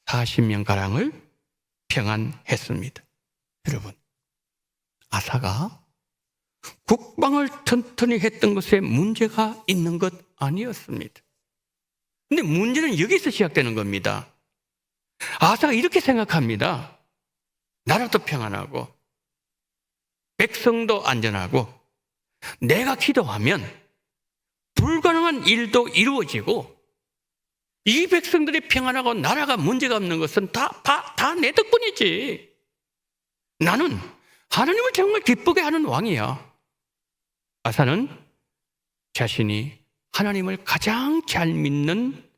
40년가량을 평안했습니다. 여러분, 아사가 국방을 튼튼히 했던 것에 문제가 있는 것 아니었습니다. 근데 문제는 여기서 시작되는 겁니다. 아사가 이렇게 생각합니다. 나라도 평안하고 백성도 안전하고 내가 기도하면 불가능한 일도 이루어지고 이 백성들이 평안하고 나라가 문제가 없는 것은 다 내 덕분이지. 나는 하나님을 정말 기쁘게 하는 왕이야. 아사는 자신이 하나님을 가장 잘 믿는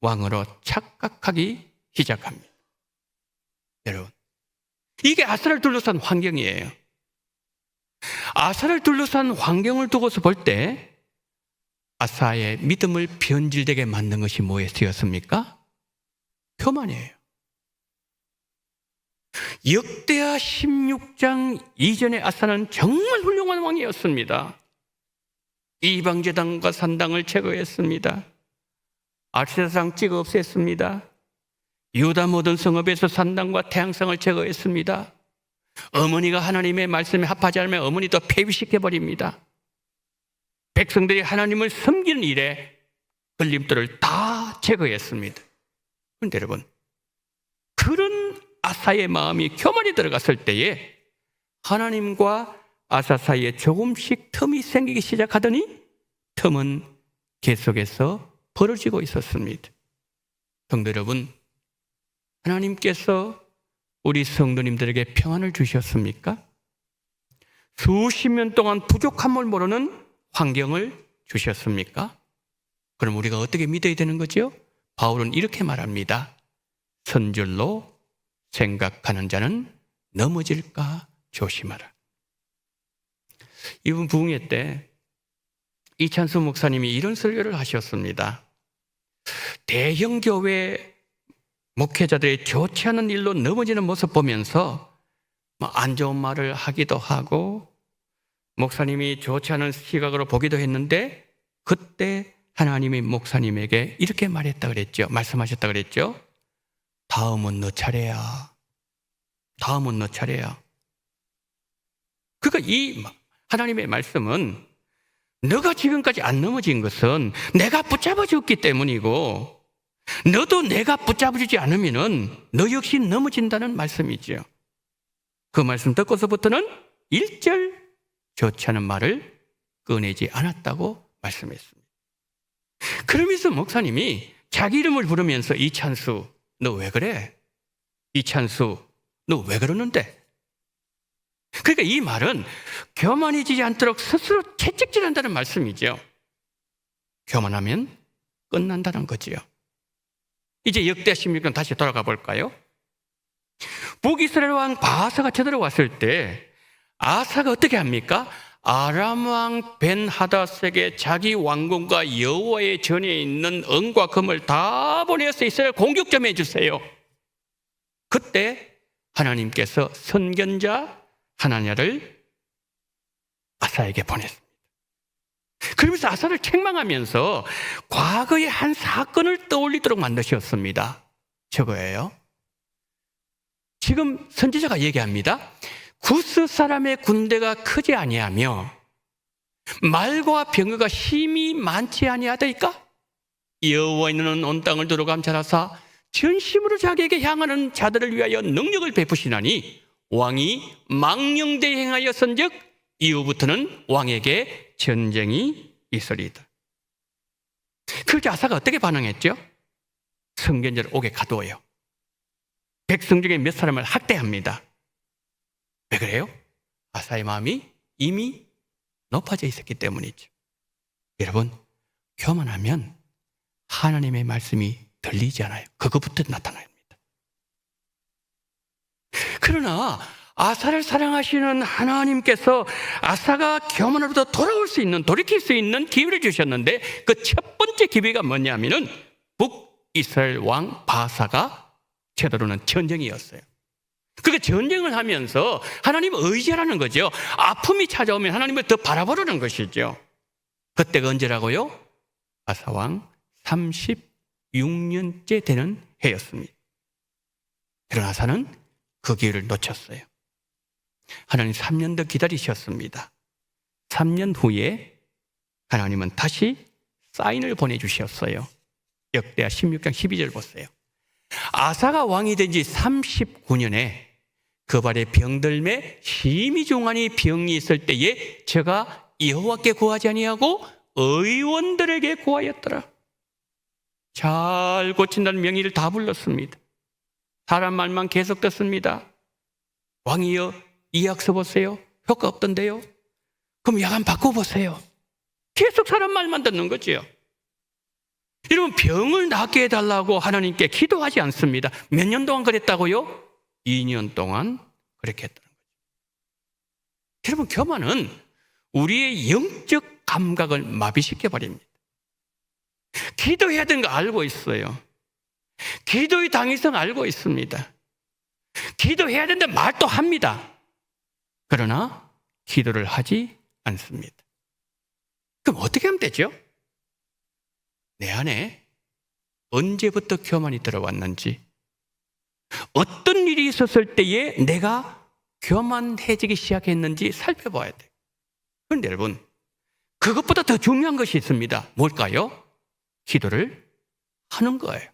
왕으로 착각하기 시작합니다. 여러분, 이게 아사를 둘러싼 환경이에요. 아사를 둘러싼 환경을 두고서 볼 때 아사의 믿음을 변질되게 만든 것이 무엇이었습니까? 교만이에요. 역대하 16장 이전에 아사는 정말 훌륭한 왕이었습니다. 이방제당과 산당을 제거했습니다. 아세라상 찍어 없앴습니다. 유다 모든 성읍에서 산당과 태양상을 제거했습니다. 어머니가 하나님의 말씀에 합하지 않으면 어머니도 폐위시켜버립니다. 백성들이 하나님을 섬기는 일에 걸림돌을 다 제거했습니다. 그런데 여러분, 그런 아사의 마음이 교만이 들어갔을 때에 하나님과 아사 사이에 조금씩 틈이 생기기 시작하더니 틈은 계속해서 벌어지고 있었습니다. 성도 여러분, 하나님께서 우리 성도님들에게 평안을 주셨습니까? 수십 년 동안 부족함을 모르는 환경을 주셨습니까? 그럼 우리가 어떻게 믿어야 되는 거죠? 바울은 이렇게 말합니다. 선줄로 생각하는 자는 넘어질까 조심하라. 이번 부흥회 때 이찬수 목사님이 이런 설교를 하셨습니다. 대형 교회 목회자들이 좋지 않은 일로 넘어지는 모습 보면서 안 좋은 말을 하기도 하고 목사님이 좋지 않은 시각으로 보기도 했는데 그때 하나님이 목사님에게 이렇게 말했다 그랬죠. 말씀하셨다 그랬죠. 다음은 너 차례야. 다음은 너 차례야. 그러니까 이 하나님의 말씀은 너가 지금까지 안 넘어진 것은 내가 붙잡아 줬기 때문이고 너도 내가 붙잡아 주지 않으면은 너 역시 넘어진다는 말씀이죠. 그 말씀 듣고서부터는 일절 좋지 않은 말을 꺼내지 않았다고 말씀했습니다. 그러면서 목사님이 자기 이름을 부르면서 이찬수 너 왜 그래? 이찬수 너 왜 그러는데? 그러니까 이 말은 교만해지지 않도록 스스로 채찍질한다는 말씀이죠. 교만하면 끝난다는 거지요. 이제 역대 16년 다시 돌아가 볼까요? 북이스라엘 왕 바하사가 쳐들어왔을 때 아사가 어떻게 합니까? 아람 왕 벤하닷에게 자기 왕궁과 여호와의 전에 있는 은과 금을 다 보내서 이스라엘 공격 좀 해주세요. 그때 하나님께서 선견자 하나냐를 아사에게 보냈습니다. 그러면서 아사를 책망하면서 과거의 한 사건을 떠올리도록 만드셨습니다. 저거예요. 지금 선지자가 얘기합니다. 구스 사람의 군대가 크지 아니하며 말과 병거가 힘이 많지 아니하다니까 여호와는 온 땅을 두루 감찰하사 전심으로 자기에게 향하는 자들을 위하여 능력을 베푸시나니 왕이 망령되이 행하였은즉 이후부터는 왕에게 전쟁이 있으리이다. 그렇게 아사가 어떻게 반응했죠? 성견자를 옥에 가두어요. 백성 중에 몇 사람을 학대합니다. 왜 그래요? 아사의 마음이 이미 높아져 있었기 때문이죠. 여러분, 교만하면 하나님의 말씀이 들리지 않아요. 그것부터 나타납니다. 그러나 아사를 사랑하시는 하나님께서 아사가 교만으로부터 돌아올 수 있는, 돌이킬 수 있는 기회를 주셨는데 그 첫 번째 기회가 뭐냐면은 북이스라엘 왕 바사가 쳐들어오는 전쟁이었어요. 그러니까 전쟁을 하면서 하나님을 의지하라는 거죠. 아픔이 찾아오면 하나님을 더 바라보라는 것이죠. 그때가 언제라고요? 아사왕 36년째 되는 해였습니다. 그러나 아사는 그 기회를 놓쳤어요. 하나님 3년 더 기다리셨습니다. 3년 후에 하나님은 다시 사인을 보내주셨어요. 역대하 16장 12절 보세요. 아사가 왕이 된 지 39년에 그 발에 병들매 심히 종하니 병이 있을 때에 저가 여호와께 구하지 아니하고 의원들에게 구하였더라. 잘 고친다는 명의를 다 불렀습니다. 사람 말만 계속 듣습니다. 왕이여 이 약 써보세요. 효과 없던데요. 그럼 약 한 바꿔보세요. 계속 사람 말만 듣는 거죠. 여러분, 병을 낫게 해달라고 하나님께 기도하지 않습니다. 몇 년 동안 그랬다고요? 2년 동안 그렇게 했다는 거죠. 여러분, 교만은 우리의 영적 감각을 마비시켜버립니다. 기도해야 되는 거 알고 있어요. 기도의 당위성 알고 있습니다. 기도해야 된다 말도 합니다. 그러나 기도를 하지 않습니다. 그럼 어떻게 하면 되죠? 내 안에 언제부터 교만이 들어왔는지, 어떤 일이 있었을 때에 내가 교만해지기 시작했는지 살펴봐야 돼요. 그런데 여러분, 그것보다 더 중요한 것이 있습니다. 뭘까요? 기도를 하는 거예요.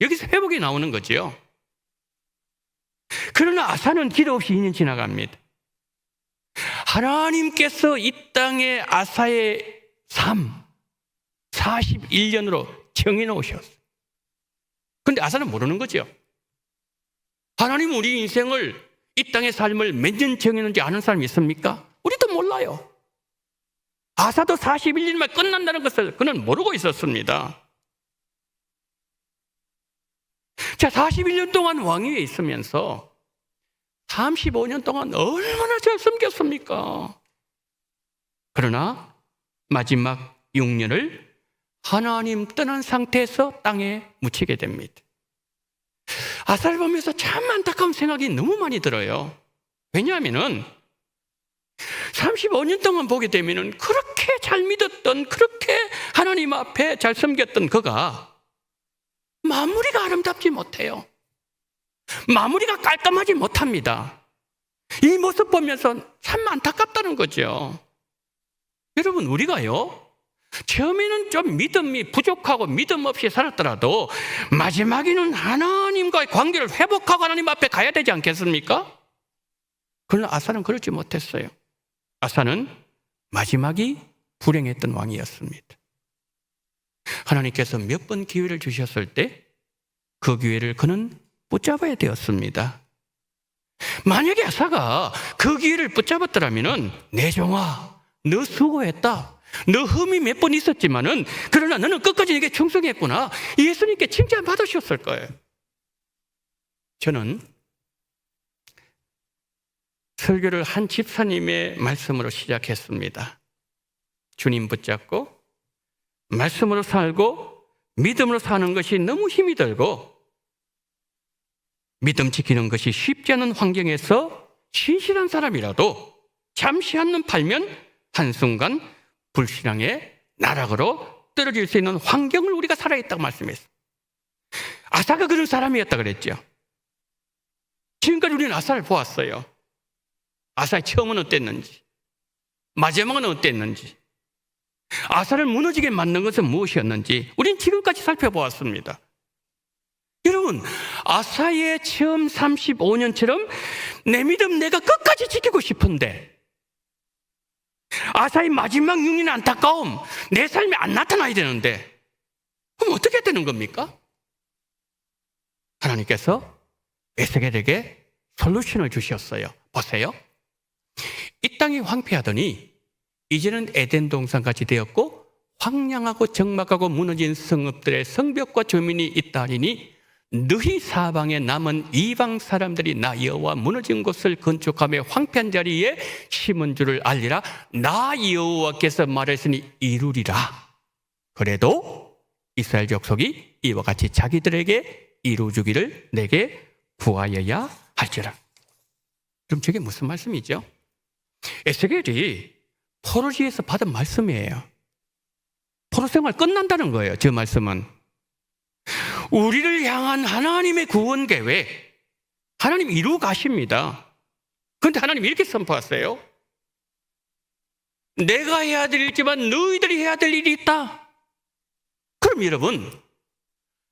여기서 회복이 나오는 거죠. 그러나 아사는 기도 없이 2년 지나갑니다. 하나님께서 이 땅에 아사의 삶 41년으로 정해놓으셨어요. 그런데 아사는 모르는 거죠. 하나님 우리 인생을, 이 땅의 삶을 몇 년 정했는지 아는 사람이 있습니까? 우리도 몰라요. 아사도 41년만 끝난다는 것을 그는 모르고 있었습니다. 자, 41년 동안 왕위에 있으면서 35년 동안 얼마나 잘 섬겼습니까? 그러나 마지막 6년을 하나님 떠난 상태에서 땅에 묻히게 됩니다. 아사를 보면서 참 안타까운 생각이 너무 많이 들어요. 왜냐하면 35년 동안 보게 되면 그렇게 잘 믿었던, 그렇게 하나님 앞에 잘 섬겼던 그가 마무리가 아름답지 못해요. 마무리가 깔끔하지 못합니다. 이 모습 보면서 참 안타깝다는 거죠. 여러분, 우리가요, 처음에는 좀 믿음이 부족하고 믿음 없이 살았더라도 마지막에는 하나님과의 관계를 회복하고 하나님 앞에 가야 되지 않겠습니까? 그러나 아사는 그렇지 못했어요. 아사는 마지막이 불행했던 왕이었습니다. 하나님께서 몇 번 기회를 주셨을 때 그 기회를 그는 붙잡아야 되었습니다. 만약에 아사가 그 기회를 붙잡았더라면 내 종아, 너 수고했다. 너 흠이 몇 번 있었지만은 그러나 너는 끝까지 내게 충성했구나. 예수님께 칭찬 받으셨을 거예요. 저는 설교를 한 집사님의 말씀으로 시작했습니다. 주님 붙잡고 말씀으로 살고 믿음으로 사는 것이 너무 힘이 들고 믿음 지키는 것이 쉽지 않은 환경에서 신실한 사람이라도 잠시 한눈 팔면 한순간 불신앙의 나락으로 떨어질 수 있는 환경을 우리가 살아있다고 말씀했어요. 아사가 그런 사람이었다 그랬죠. 지금까지 우리는 아사를 보았어요. 아사의 처음은 어땠는지, 마지막은 어땠는지, 아사를 무너지게 만든 것은 무엇이었는지 우리는 지금까지 살펴보았습니다. 여러분, 아사의 처음 35년처럼 내 믿음 내가 끝까지 지키고 싶은데 아사의 마지막 6년의 안타까움 내 삶에 안 나타나야 되는데 그럼 어떻게 되는 겁니까? 하나님께서 에스겔에게 솔루션을 주셨어요. 보세요. 이 땅이 황폐하더니 이제는 에덴 동산같이 되었고 황량하고 적막하고 무너진 성읍들의 성벽과 조민이 있다 하니 너희 사방에 남은 이방 사람들이 나 여호와 무너진 곳을 건축하며 황폐한 자리에 심은 줄을 알리라. 나 여호와께서 말했으니 이루리라. 그래도 이스라엘 족속이 이와 같이 자기들에게 이루어주기를 내게 구하여야 할지라. 그럼 저게 무슨 말씀이죠? 에스겔이 포로지에서 받은 말씀이에요. 포로 생활 끝난다는 거예요. 저 말씀은 우리를 향한 하나님의 구원 계획, 하나님 이루어 가십니다. 그런데 하나님 이렇게 선포하세요. 내가 해야 될 일이지만 너희들이 해야 될 일이 있다. 그럼 여러분,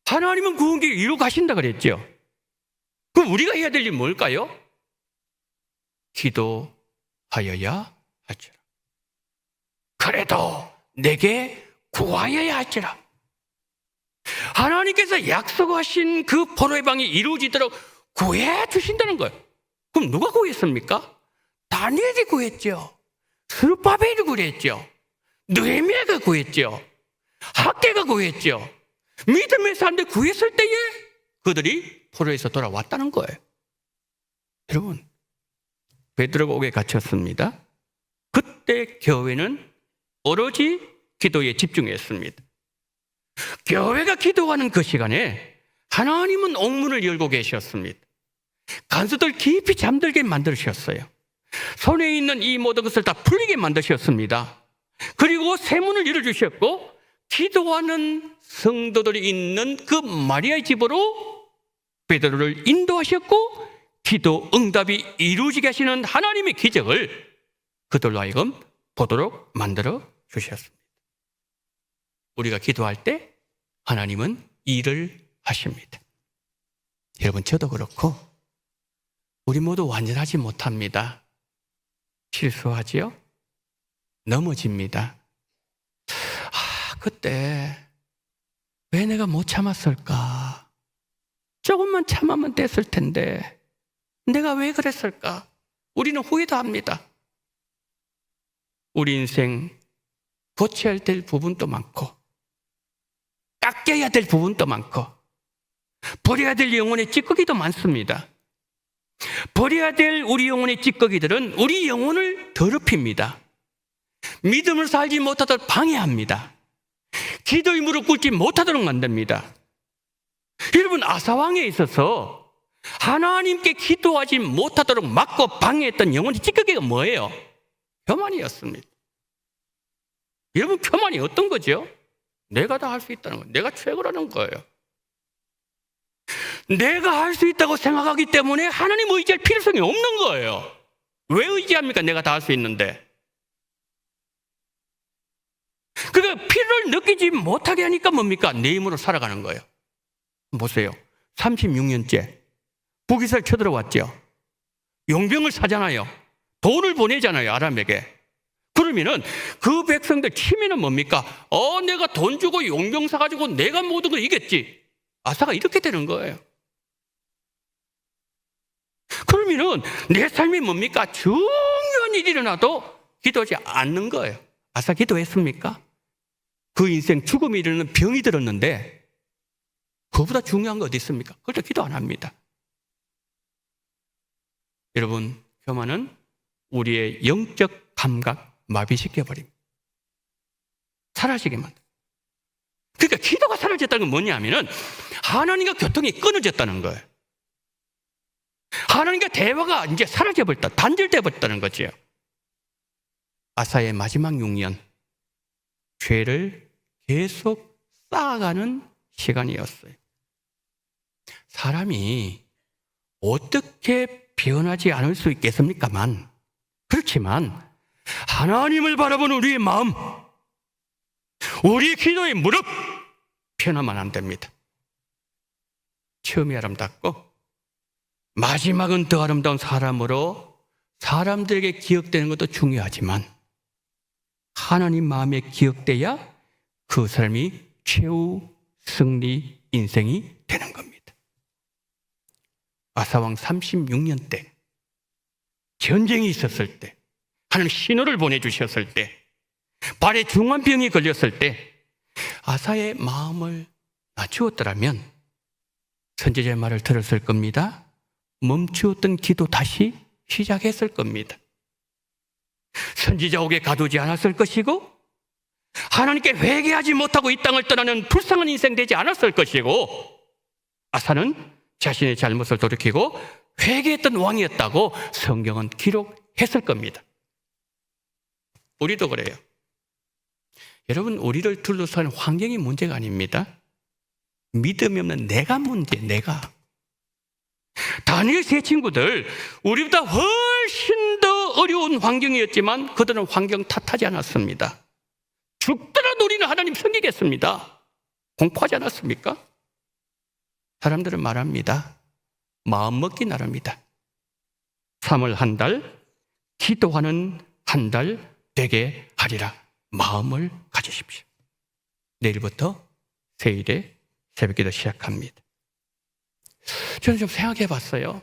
하나님은 구원 계획 이루어 가신다 그랬죠. 그럼 우리가 해야 될 일이 뭘까요? 기도하여야 할지라. 그래도 내게 구하여야 할지라. 하나님께서 약속하신 그 포로의 방이 이루어지도록 구해 주신다는 거예요. 그럼 누가 구했습니까? 다니엘이 구했죠. 스룹바벨이 구했죠. 느헤미야가 구했죠. 학개가 구했죠. 믿음의 사람들 구했을 때에 그들이 포로에서 돌아왔다는 거예요. 여러분, 베드로가 옥에 갇혔습니다. 그때 교회는 오로지 기도에 집중했습니다. 교회가 기도하는 그 시간에 하나님은 옥문을 열고 계셨습니다. 간수들 깊이 잠들게 만드셨어요. 손에 있는 이 모든 것을 다 풀리게 만드셨습니다. 그리고 쇠문을 열어주셨고 기도하는 성도들이 있는 그 마리아의 집으로 베드로를 인도하셨고 기도 응답이 이루어지게 하시는 하나님의 기적을 그들로 하여금 보도록 만들어 주셨습니다. 우리가 기도할 때 하나님은 일을 하십니다. 여러분, 저도 그렇고 우리 모두 완전하지 못합니다. 실수하지요? 넘어집니다. 그때 왜 내가 못 참았을까? 조금만 참으면 됐을 텐데 내가 왜 그랬을까? 우리는 후회도 합니다. 우리 인생 고쳐야 될 부분도 많고 깎여야 될 부분도 많고 버려야 될 영혼의 찌꺼기도 많습니다. 버려야 될 우리 영혼의 찌꺼기들은 우리 영혼을 더럽힙니다. 믿음을 살지 못하도록 방해합니다. 기도의 무릎 꿇지 못하도록 만듭니다. 여러분, 아사왕에 있어서 하나님께 기도하지 못하도록 막고 방해했던 영혼의 찌꺼기가 뭐예요? 교만이었습니다. 여러분, 교만이 어떤 거죠? 내가 다 할 수 있다는 거예요. 내가 최고라는 거예요. 내가 할 수 있다고 생각하기 때문에 하나님 의지할 필요성이 없는 거예요. 왜 의지합니까? 내가 다 할 수 있는데. 그러니까 필요를 느끼지 못하게 하니까 뭡니까? 내 힘으로 살아가는 거예요. 보세요. 36년째 북이스라엘 쳐들어왔죠. 용병을 사잖아요. 돈을 보내잖아요, 아람에게. 그러면은 그 백성들 치면은 뭡니까? 내가 돈 주고 용병 사가지고 내가 모든 걸 이겼지. 아사가 이렇게 되는 거예요. 그러면은 내 삶이 뭡니까? 중요한 일이 일어나도 기도하지 않는 거예요. 아사 기도했습니까? 그 인생 죽음이 이르는 병이 들었는데 그보다 중요한 거 어디 있습니까? 그럴 때 기도 안 합니다. 여러분, 교만은 우리의 영적 감각 마비시켜버립니다. 사라지게 만듭니다. 그러니까 기도가 사라졌다는 건 뭐냐면은 하나님과 교통이 끊어졌다는 거예요. 하나님과 대화가 이제 사라져버렸다. 단절돼버렸다는 거죠. 아사의 마지막 6년 죄를 계속 쌓아가는 시간이었어요. 사람이 어떻게 변하지 않을 수 있겠습니까만, 그렇지만 하나님을 바라보는 우리의 마음, 우리의 기도의 무릎 변하면 안 됩니다. 처음이 아름답고 마지막은 더 아름다운 사람으로 사람들에게 기억되는 것도 중요하지만 하나님 마음에 기억돼야 그 사람이 최후 승리 인생이 되는 겁니다. 아사왕 36년 때 전쟁이 있었을 때 하나님 신호를 보내주셨을 때 발에 중환병이 걸렸을 때 아사의 마음을 낮추었더라면 선지자의 말을 들었을 겁니다. 멈추었던 기도 다시 시작했을 겁니다. 선지자에게 가두지 않았을 것이고 하나님께 회개하지 못하고 이 땅을 떠나는 불쌍한 인생 되지 않았을 것이고 아사는 자신의 잘못을 돌이키고 회개했던 왕이었다고 성경은 기록했을 겁니다. 우리도 그래요. 여러분, 우리를 둘러싼 환경이 문제가 아닙니다. 믿음이 없는 내가 문제, 내가. 다니엘 세 친구들, 우리보다 훨씬 더 어려운 환경이었지만 그들은 환경 탓하지 않았습니다. 죽더라도 우리는 하나님 섬기겠습니다. 공포하지 않았습니까? 사람들은 말합니다. 마음 먹기 나릅니다. 3월 한 달, 기도하는 한 달 되게 하리라. 마음을 가지십시오. 내일부터 세일에 새벽기도 시작합니다. 저는 좀 생각해 봤어요.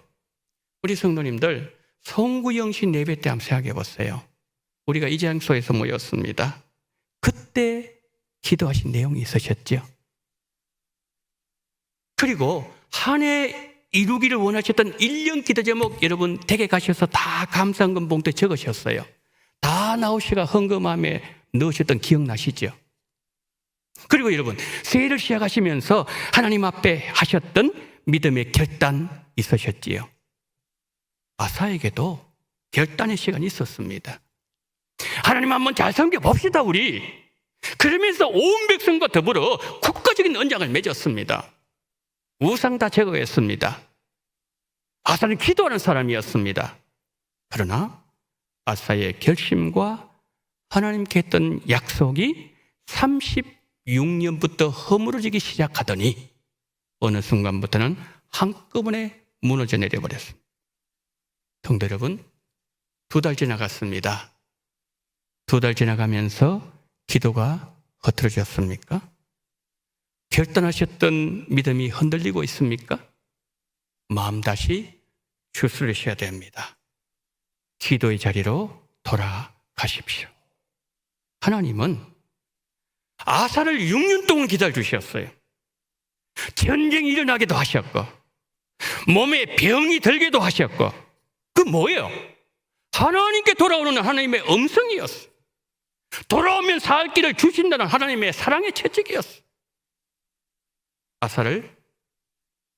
우리 성도님들 송구영신 예배 때 한번 생각해 봤어요. 우리가 이 장소에서 모였습니다. 그때 기도하신 내용이 있으셨죠. 그리고 한 해 이루기를 원하셨던 1년 기도 제목 여러분 댁에 가셔서 다 감사헌금 봉투에 적으셨어요. 다 나오시가 헌금함에 넣으셨던 기억나시죠? 그리고 여러분 새해를 시작하시면서 하나님 앞에 하셨던 믿음의 결단 있으셨지요. 아사에게도 결단의 시간이 있었습니다. 하나님 한번 잘 섬겨봅시다 우리. 그러면서 온 백성과 더불어 국가적인 언약을 맺었습니다. 우상 다 제거했습니다. 아사는 기도하는 사람이었습니다. 그러나 아사의 결심과 하나님께 했던 약속이 36년부터 허물어지기 시작하더니 어느 순간부터는 한꺼번에 무너져 내려버렸습니다. 성도 여러분, 2달 지나갔습니다. 2달 지나가면서 기도가 흐트러졌습니까? 결단하셨던 믿음이 흔들리고 있습니까? 마음 다시 추스르셔야 됩니다. 기도의 자리로 돌아가십시오. 하나님은 아사를 6년 동안 기다려주셨어요. 전쟁이 일어나기도 하셨고 몸에 병이 들기도 하셨고, 그 뭐예요? 하나님께 돌아오는 하나님의 음성이었어. 돌아오면 살 길을 주신다는 하나님의 사랑의 채찍이었어. 아사를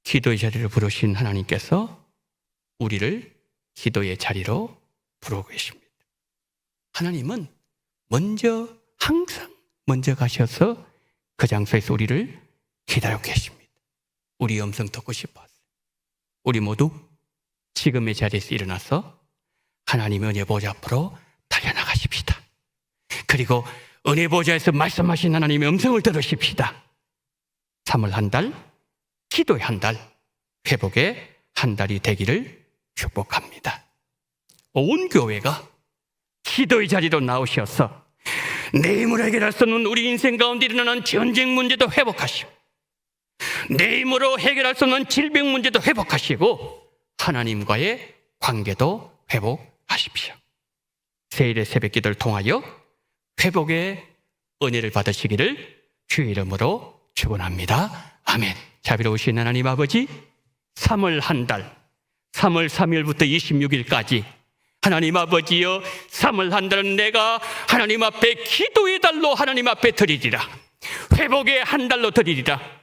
기도의 자리로 부르신 하나님께서 우리를 기도의 자리로 부르고 계십니다. 하나님은 항상 먼저 가셔서 그 장소에서 우리를 기다리고 계십니다. 우리 음성 듣고 싶었어요. 우리 모두 지금의 자리에서 일어나서 하나님의 은혜 보좌 앞으로 달려나가십시다. 그리고 은혜 보좌에서 말씀하신 하나님의 음성을 들으십시다. 3월 한 달, 기도의 한 달, 회복의 한 달이 되기를 축복합니다. 온 교회가 기도의 자리로 나오셔서 내 힘으로 해결할 수 없는 우리 인생 가운데 일어나는 전쟁 문제도 회복하시고, 내 힘으로 해결할 수 없는 질병 문제도 회복하시고, 하나님과의 관계도 회복하십시오. 세일의 새벽 기도를 통하여 회복의 은혜를 받으시기를 주의 이름으로 축원합니다. 아멘. 자비로우신 하나님 아버지, 3월 한 달, 3월 3일부터 26일까지 하나님 아버지여, 3월 한 달은 내가 하나님 앞에 기도의 달로 하나님 앞에 드리리라. 회복의 한 달로 드리리라.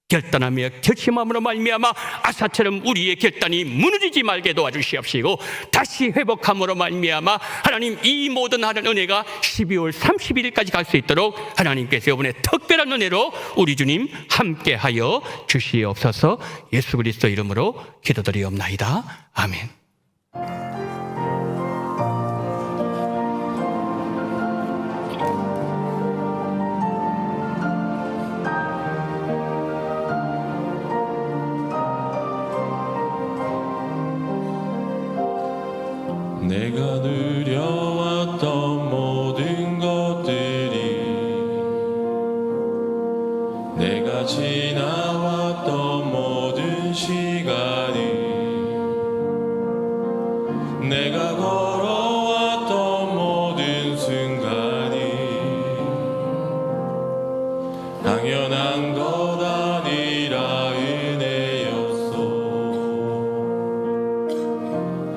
결단하며 결심함으로 말미암아 아사처럼 우리의 결단이 무너지지 말게 도와주시옵시고, 다시 회복함으로 말미암아 하나님 이 모든 하나님 은혜가 12월 31일까지 갈 수 있도록 하나님께서 이번에 특별한 은혜로 우리 주님 함께하여 주시옵소서. 예수 그리스도 이름으로 기도드리옵나이다. 아멘. 내가 누려왔던 모든 것들이, 내가 지나왔던 모든 시간이, 내가 걸어왔던 모든 순간이 당연한 것 아니라 은혜였소.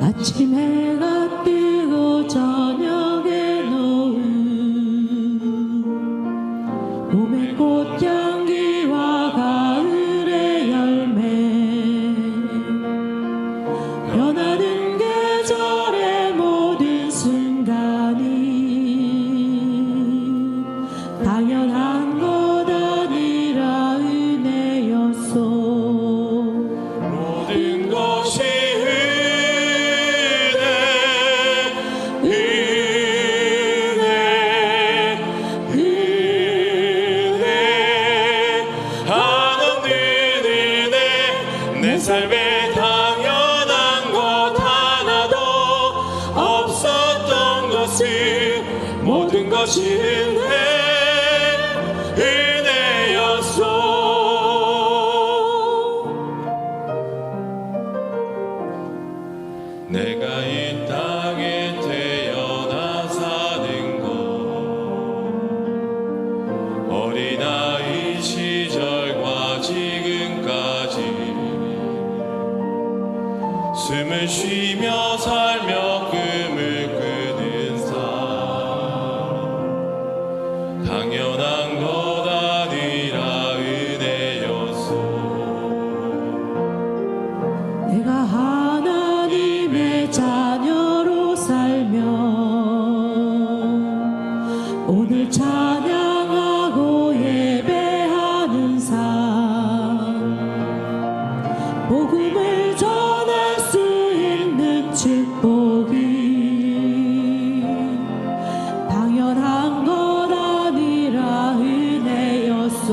아침 해가 뜨고 저녁에 노을, 봄의 꽃향기와 가을의 열매, 변하는 계절의 모든 순간이 당연한 것 아니라 은혜였소. 모든 것이 내 삶에 당연한 것 하나도 없었던 것을, 모든 것이 은혜였소. 내가 이 땅에 태어나 사는 것, 어린아이 시절과 지금까지 숨을 쉬며 살며 꿈을 꾸는 삶, 당연한 것 아니라 은혜였소. 내가 하나님의 자녀로 살며 오늘 찬양하고 예배하는 삶, 복음을 전할 수 있는 축복이 당연한 것 아니라 은혜였소.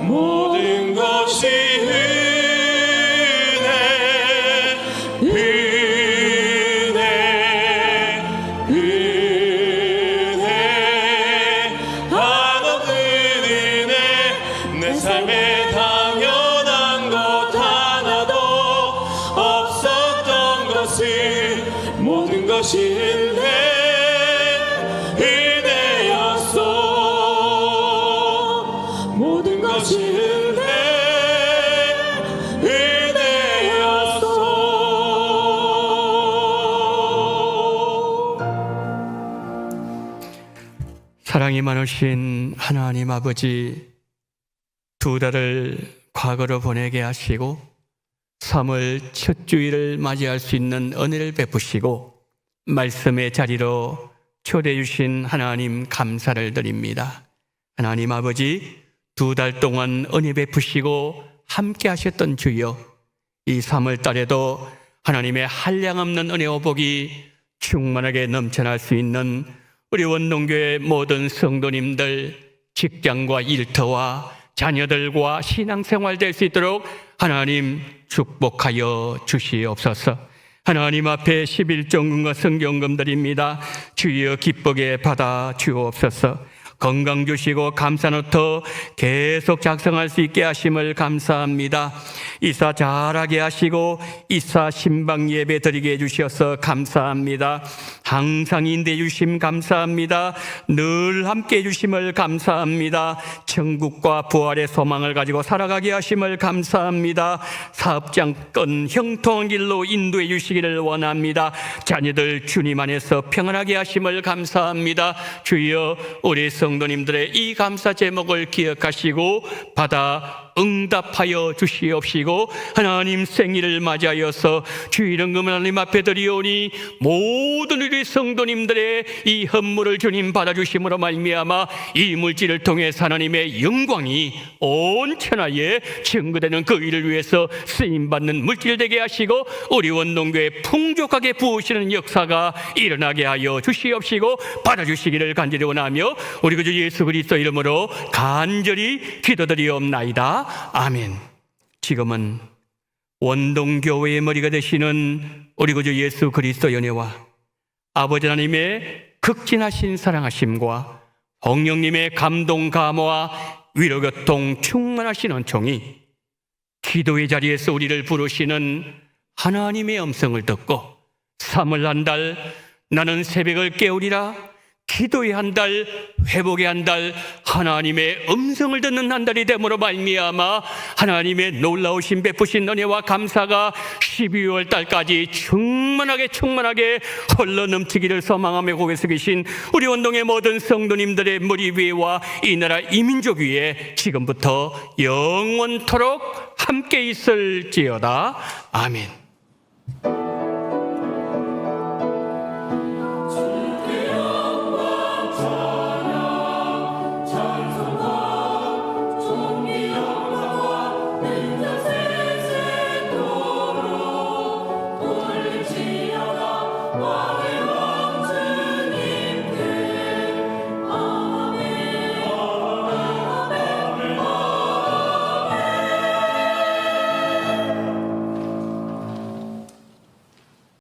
모든 것이 한없는 은혜, 내 삶에 당연한 것 하나도 없어. 하시는 내 은혜였소. 사랑이 많으신 하나님 아버지, 두 달을 과거로 보내게 하시고 3월 첫 주일을 맞이할 수 있는 은혜를 베푸시고 말씀의 자리로 초대해 주신 하나님 감사를 드립니다. 하나님 아버지, 두 달 동안 은혜 베푸시고 함께 하셨던 주여, 이 3월 달에도 하나님의 한량없는 은혜와 복이 충만하게 넘쳐날 수 있는 우리 원동교회 모든 성도님들, 직장과 일터와 자녀들과 신앙생활 될 수 있도록 하나님 축복하여 주시옵소서. 하나님 앞에 11종금과 성경금 드립니다. 주여 기쁘게 받아 주옵소서. 건강 주시고 감사 노트 계속 작성할 수 있게 하심을 감사합니다. 이사 잘하게 하시고 이사 신방 예배 드리게 해주셔서 감사합니다. 항상 인도해 주심 감사합니다. 늘 함께 해주심을 감사합니다. 천국과 부활의 소망을 가지고 살아가게 하심을 감사합니다. 사업장권 형통한 길로 인도해 주시기를 원합니다. 자녀들 주님 안에서 평안하게 하심을 감사합니다. 주여, 우리 성도님들의 이 감사 제목을 기억하시고 받아 응답하여 주시옵시고 하나님 생일을 맞이하여서 주의 이름 하나님 앞에 드리오니 모든 우리 성도님들의 이 헌물을 주님 받아주심으로 말미암아 이 물질을 통해서 하나님의 영광이 온 천하에 증거되는 그 일을 위해서 쓰임받는 물질 되게 하시고 우리 원동교회 풍족하게 부으시는 역사가 일어나게 하여 주시옵시고 받아주시기를 간절히 원하며 우리 구주 예수 그리스도 이름으로 간절히 기도드리옵나이다. 아멘. 지금은 원동교회의 머리가 되시는 우리 구주 예수 그리스도 연회와 아버지 하나님의 극진하신 사랑하심과 성령님의 감동 감화와 위로교통 충만하신 은총이 기도의 자리에서 우리를 부르시는 하나님의 음성을 듣고 3월 한 달 나는 새벽을 깨우리라, 기도의 한 달, 회복의 한 달, 하나님의 음성을 듣는 한 달이 됨으로 말미암아 하나님의 놀라우신 베푸신 은혜와 감사가 12월 달까지 충만하게 흘러 넘치기를 소망하며 고개서 계신 우리 원동의 모든 성도님들의 머리 위에와 이 나라 이 민족 위에 지금부터 영원토록 함께 있을지어다. 아멘.